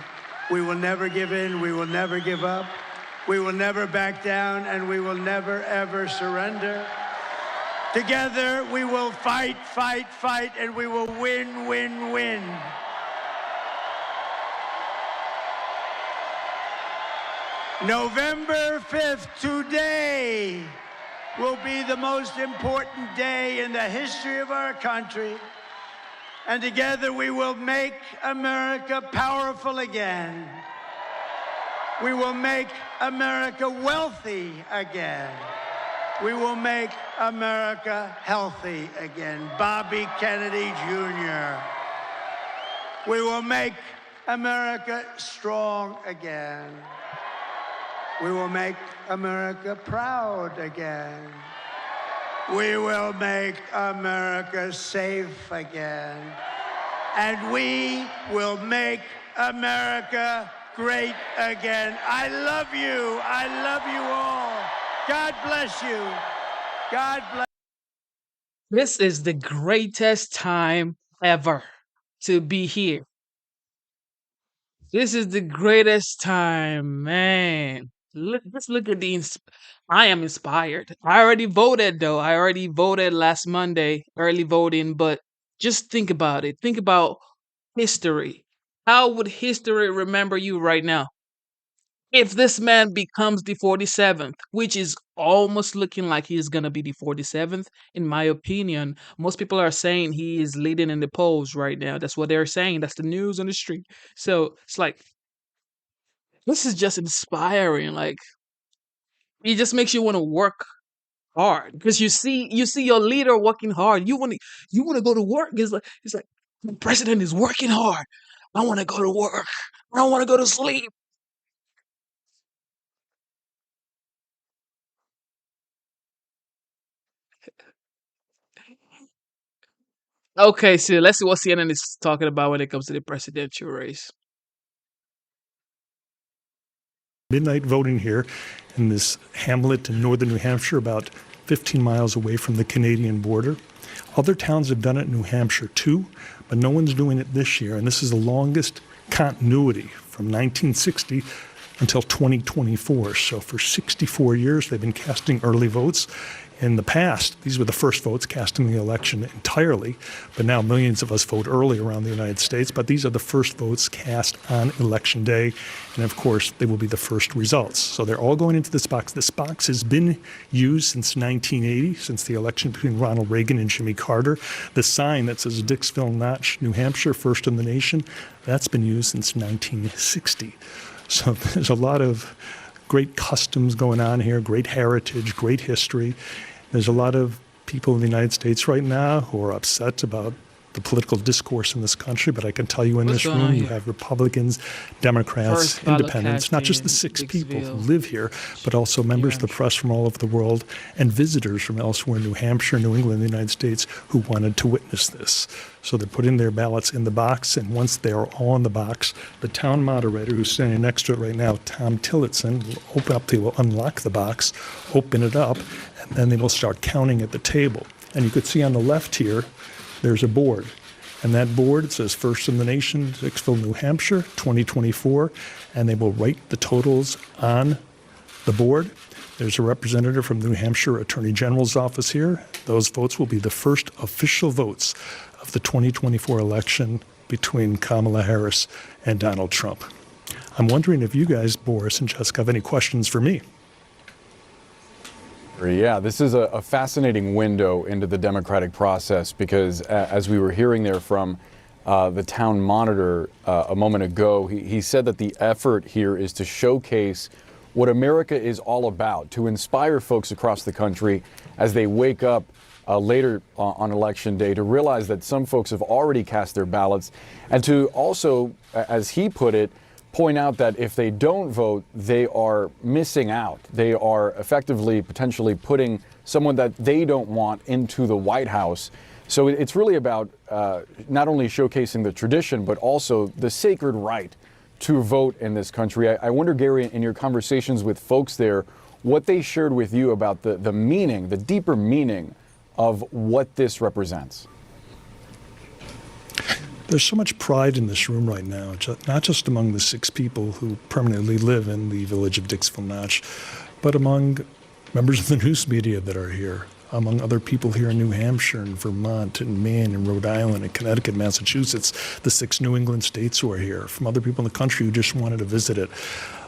We will never give in. We will never give up. We will never back down, and we will never, ever surrender. Together, we will fight, fight, fight, and we will win, win, win. November 5th, today, will be the most important day in the history of our country. And together we will make America powerful again. We will make America wealthy again. We will make America healthy again. Bobby Kennedy Jr. We will make America strong again. We will make America proud again. We will make America safe again. And we will make America great again. I love you. I love you all. God bless you. God bless. This is the greatest time ever to be here. This is the greatest time, man. Let's look at I am inspired. I already voted, though. I already voted last Monday, early voting, but just think about it. Think about history. How would history remember you right now? If this man becomes the 47th, which is almost looking like he's going to be the 47th, in my opinion, most people are saying he is leading in the polls right now. That's what they're saying. That's the news on the street. So it's like, this is just inspiring. Like, it just makes you want to work hard because you see your leader working hard. You want to go to work. It's like the president is working hard. I want to go to work. I don't want to go to sleep. Okay, so let's see what CNN is talking about when it comes to the presidential race. Midnight voting here in this hamlet in northern New Hampshire, about 15 miles away from the Canadian border. Other towns have done it in New Hampshire too, but no one's doing it this year. And this is the longest continuity from 1960 until 2024. So for 64 years, they've been casting early votes. In the past, these were the first votes cast in the election entirely, but now millions of us vote early around the United States. But these are the first votes cast on Election Day, and of course, they will be the first results. So they're all going into this box. This box has been used since 1980, since the election between Ronald Reagan and Jimmy Carter. The sign that says Dixville Notch, New Hampshire, first in the nation, that's been used since 1960. So there's a lot of great customs going on here, great heritage, great history. There's a lot of people in the United States right now who are upset about the political discourse in this country, but I can tell you in this room you have Republicans, Democrats, independents, not just the 6 people who live here, but also members of the press from all over the world and visitors from elsewhere in New Hampshire, New England, the United States who wanted to witness this. So they're putting their ballots in the box, and once they are all in the box, the town moderator who's standing next to it right now, Tom Tillotson, will unlock the box, open it up, and then they will start counting at the table. And you could see on the left here, there's a board. And that board, it says first in the nation, Dixville, New Hampshire, 2024. And they will write the totals on the board. There's a representative from the New Hampshire Attorney General's office here. Those votes will be the first official votes of the 2024 election between Kamala Harris and Donald Trump. I'm wondering if you guys, Boris and Jessica, have any questions for me. Yeah, this is a fascinating window into the democratic process because as we were hearing there from the town monitor a moment ago, he said that the effort here is to showcase what America is all about, to inspire folks across the country as they wake up later on Election Day to realize that some folks have already cast their ballots, and to also, as he put it, point out that if they don't vote, they are missing out. They are effectively potentially putting someone that they don't want into the White House. So it's really about not only showcasing the tradition, but also the sacred right to vote in this country. I wonder, Gary, in your conversations with folks there, what they shared with you about the meaning, the deeper meaning of what this represents. There's so much pride in this room right now, not just among the 6 people who permanently live in the village of Dixville Notch, but among members of the news media that are here, among other people here in New Hampshire and Vermont and Maine and Rhode Island and Connecticut, Massachusetts, the 6 New England states who are here, from other people in the country who just wanted to visit it.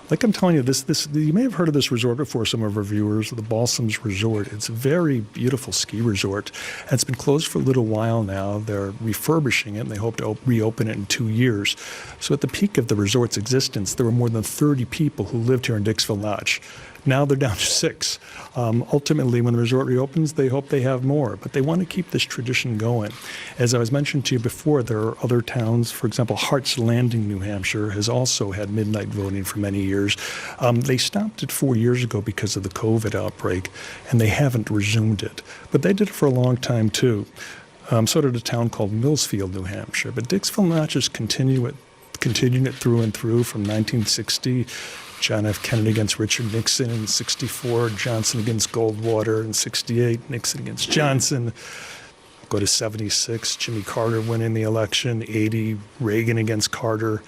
Like I'm telling you, this you may have heard of this resort before, some of our viewers, the Balsams Resort. It's a very beautiful ski resort, and it's been closed for a little while now. They're refurbishing it, and they hope to reopen it in 2 years. So at the peak of the resort's existence, there were more than 30 people who lived here in Dixville Notch. Now they're down to 6. Ultimately, when the resort reopens, they hope they have more, but they want to keep this tradition going. As I was mentioned to you before, there are other towns. For example, Hart's Landing, New Hampshire, has also had midnight voting for many years. They stopped it 4 years ago because of the COVID outbreak, and they haven't resumed it. But they did it for a long time, too. So did a town called Millsfield, New Hampshire. But Dixville Notch is continuing it through and through from 1960. John F. Kennedy against Richard Nixon in 64, Johnson against Goldwater in 68, Nixon against Johnson. Go to 76, Jimmy Carter winning the election, 80, Reagan against Carter.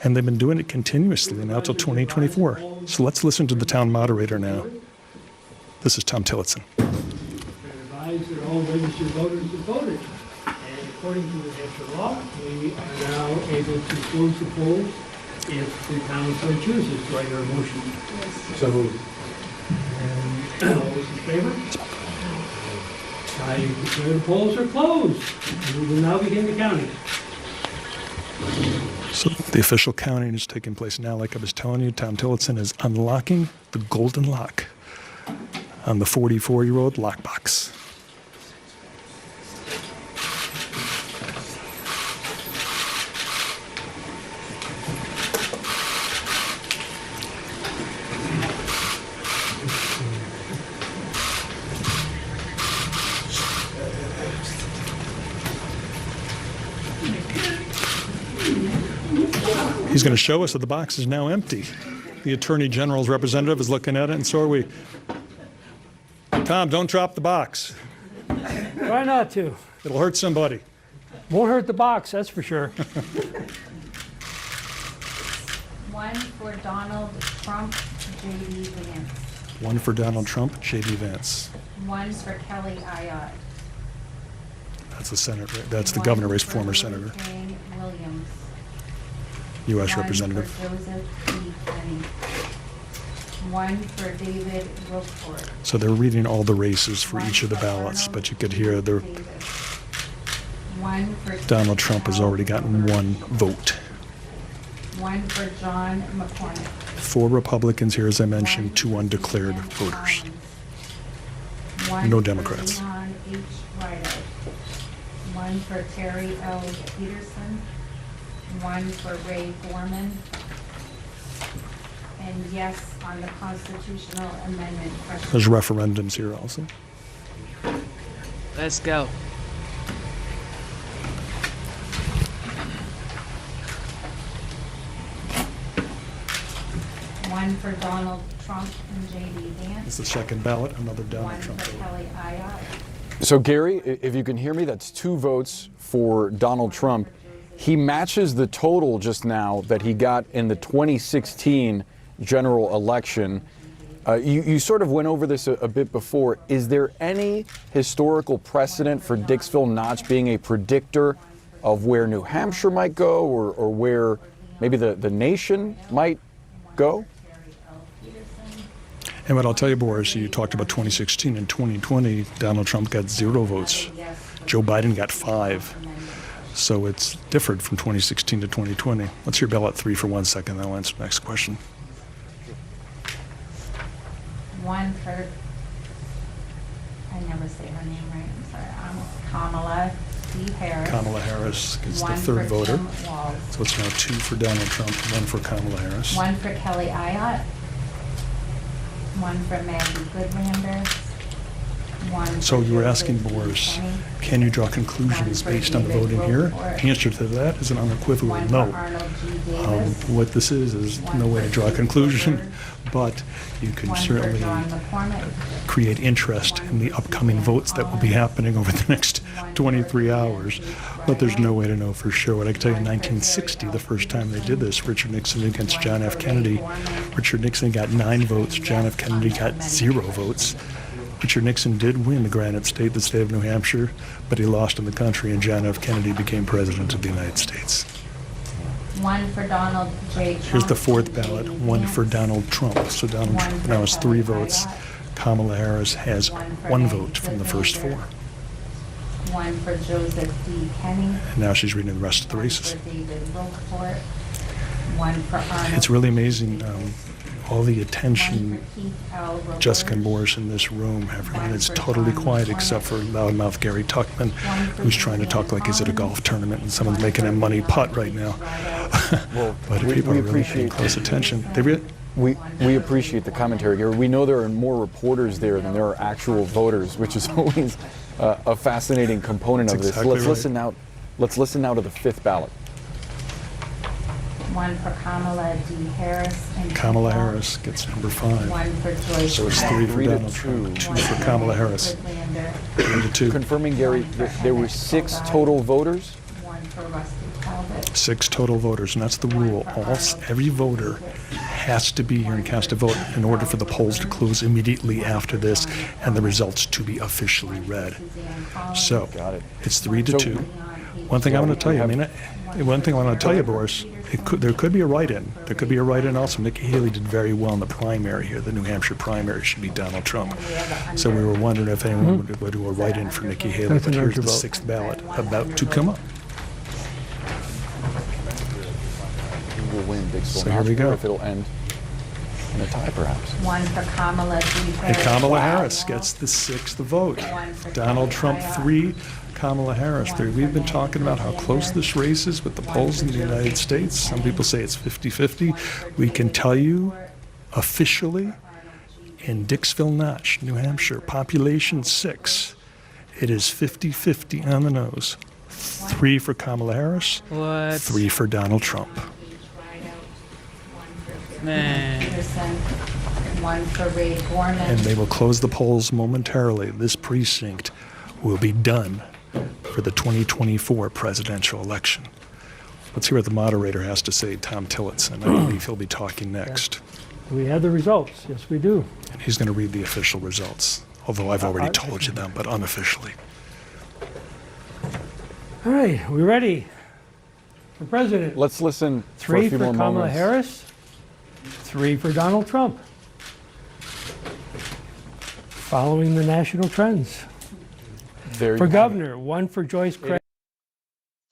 And they've been doing it continuously now till 2024. So let's listen to the town moderator now. This is Tom Tillotson. Advise that all registered voters have voted. And according to the Hampshire law, we are now able to close the polls if the town so chooses. Do I hear a motion? Yes. So moved. And all those in favor? I declare the polls are closed. We will now begin the counting. So the official counting is taking place now. Like I was telling you, Tom Tillotson is unlocking the golden lock on the 44-year-old lockbox. He's going to show us that the box is now empty. The Attorney General's representative is looking at it, and so are we. Tom, don't drop the box. Try not to. It'll hurt somebody. Won't hurt the box, that's for sure. One for Donald Trump, J.D. Vance. One for Donald Trump, J.D. Vance. One for Kelly Ayotte. That's the senator. That's the governor race, former senator, Jane Williams. U.S. One representative. for Joseph E. Kenny. One for David Roquefort. So they're reading all the races for each of the ballots, but you could hear the One for Donald Trump has already gotten one vote. One for John McCormick. 4 Republicans here, as I mentioned, 2 undeclared voters. One No for Democrats. Leon H. Rideout. One for Terry L. Peterson. One for Ray Gorman. And yes on the constitutional amendment question. There's referendums here also. Let's go. One for Donald Trump and J.D. It's Vance. the second ballot, another One Donald Trump for vote. Kelly Ayotte. So Gary, if you can hear me, that's 2 votes for Donald Trump. He matches the total just now that he got in the 2016 general election. You sort of went over this a bit before. Is there any historical precedent for Dixville Notch being a predictor of where New Hampshire might go, or where maybe the nation might go? And what I'll tell you, Boris, you talked about 2016 and 2020, Donald Trump got 0 votes. Joe Biden got 5. So it's different from 2016 to 2020. Let's hear ballot 3 for 1 second, then I'll answer the next question. One for, I never say her name right, I'm sorry, Kamala D. Harris. Kamala Harris is the One 3rd for voter. Tim Walz. So it's now 2 for Donald Trump, 1 for Kamala Harris. One for Kelly Ayotte. One for Maggie Goodlander. One So for you were Joseph asking, E. Boris, Kenny. can you draw conclusions One for based on the David voting here? Roquefort. Answer to that is an unequivocal One for no. Arnold G. Davis. What this is One no way for to draw a Keith conclusion, Woodward. but you can One for certainly John McCormick. create interest in the upcoming votes that will be happening over the next 23 hours. But there's no way to know for sure. What I can tell you, in 1960, the first time they did this, Richard Nixon against John F. Kennedy, Richard Nixon got 9 votes, John F. Kennedy got 0 votes. Richard Nixon did win the Granite State, the state of New Hampshire, but he lost in the country, and John F. Kennedy became president of the United States. One for Donald J. Trump. Here's the 4th and ballot, J.D. 1 for Vance. Donald Trump. So Donald One Trump for now has 3 Kelly votes. Ayotte. Kamala Harris has One for 1 Maggie vote from the first Goodlander. 4. One for Joseph D. Kenny. And now she's reading the rest of the races. One for David Roquefort. One for Arnold. It's really amazing, all the One attention for Keith L. Roberge. Jessica and Boris in this room. Everyone is totally quiet except for loudmouth Gary Tuckman, who's trying to talk like he's at a golf tournament and someone's making a money putt right now. But people are really paying close attention. We appreciate the commentary, Gary. We know there are more reporters there than there are actual voters, which is always a fascinating component of this. That's exactly Let's listen now to the 5th ballot. One for Kamala D. Harris. And Kamala Keith Harris gets number 5. One for Joyce. So it's Gray. 3 for 3 to Donald 2. Trump, 2 One for Kamala Maggie Harris, Goodlander. 3 to 2. Confirming, Gary, there were 6 total voters. One for Rusty Talbot. 6 total voters, and that's the rule. Every voter has to be here and cast a vote in order for the polls to close immediately after this and the results to be officially read. So Got it. it's 3 to So- 2. One thing I want to tell you, one thing I want to tell you, Boris, there could be a write-in. There could be a write-in also. Nikki Haley did very well in the primary here. The New Hampshire primary should be Donald Trump. So we were wondering if anyone would do a write-in for Nikki Haley. But here's the 6th ballot about to come up. Who will win Dixville So here we Notch, go. or if it'll end in a tie, perhaps. One for Kamala D. And Harris. Kamala Harris gets the 6th vote. Donald Trump 3, Kamala Harris 3. We've been talking about how close this race is with the polls in the United States. Some people say it's 50-50. We can tell you officially in Dixville Notch, New Hampshire, population 6, it is 50-50 on the nose. 3 for Kamala Harris, What? 3 for Donald Trump. Man. Peterson. One for Ray Gorman. And they will close the polls momentarily. This precinct will be done for the 2024 presidential election. Let's hear what the moderator has to say, Tom Tillotson. I believe he'll be talking next. We have the results. Yes, we do. And he's going to read the official results. although I've already told you them, but unofficially. All right, we ready for president? Let's listen for a 3 few for more Kamala moments. Harris, 3 for Donald Trump. Following the national trends. There you For have it. governor, 1 for Joyce Craig.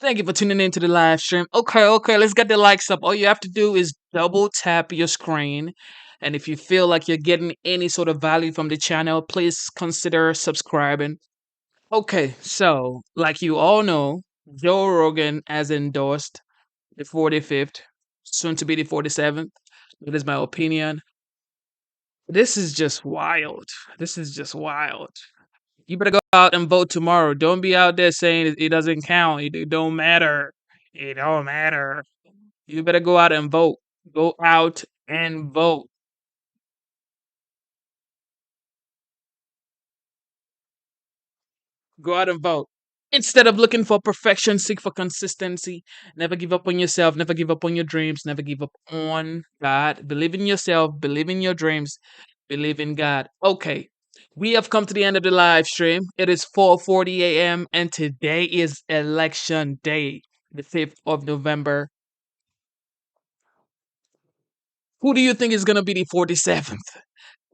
Thank you for tuning in to the live stream. Okay, let's get the likes up. All you have to do is double tap your screen. And if you feel like you're getting any sort of value from the channel, please consider subscribing. Okay, so like you all know, Joe Rogan has endorsed the 45th, soon to be the 47th. That is my opinion. This is just wild. This is just wild. You better go out and vote tomorrow. Don't be out there saying it doesn't count. It don't matter. It don't matter. You better go out and vote. Go out and vote. Go out and vote. Instead of looking for perfection, seek for consistency. Never give up on yourself. Never give up on your dreams. Never give up on God. Believe in yourself. Believe in your dreams. Believe in God. Okay. We have come to the end of the live stream. It is 4:40 a.m. and today is election day, the 5th of November. Who do you think is going to be the 47th?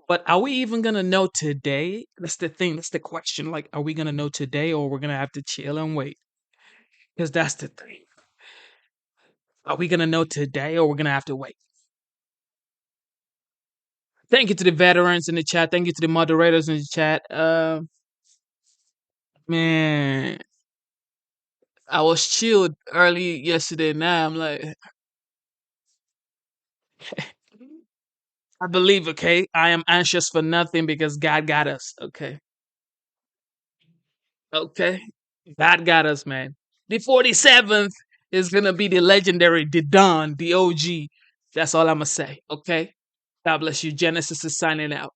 But are we even going to know today? That's the thing. That's the question. Like, are we going to know today or we're going to have to chill and wait? Because that's the thing. Are we going to know today or we're going to have to wait? Thank you to the veterans in the chat. Thank you to the moderators in the chat. Man, I was chilled early yesterday. Now I'm like, I believe, okay? I am anxious for nothing because God got us, okay? Okay? God got us, man. The 47th is going to be the legendary, the Don, the OG. That's all I'm going to say, okay? God bless you. Genesis is signing out.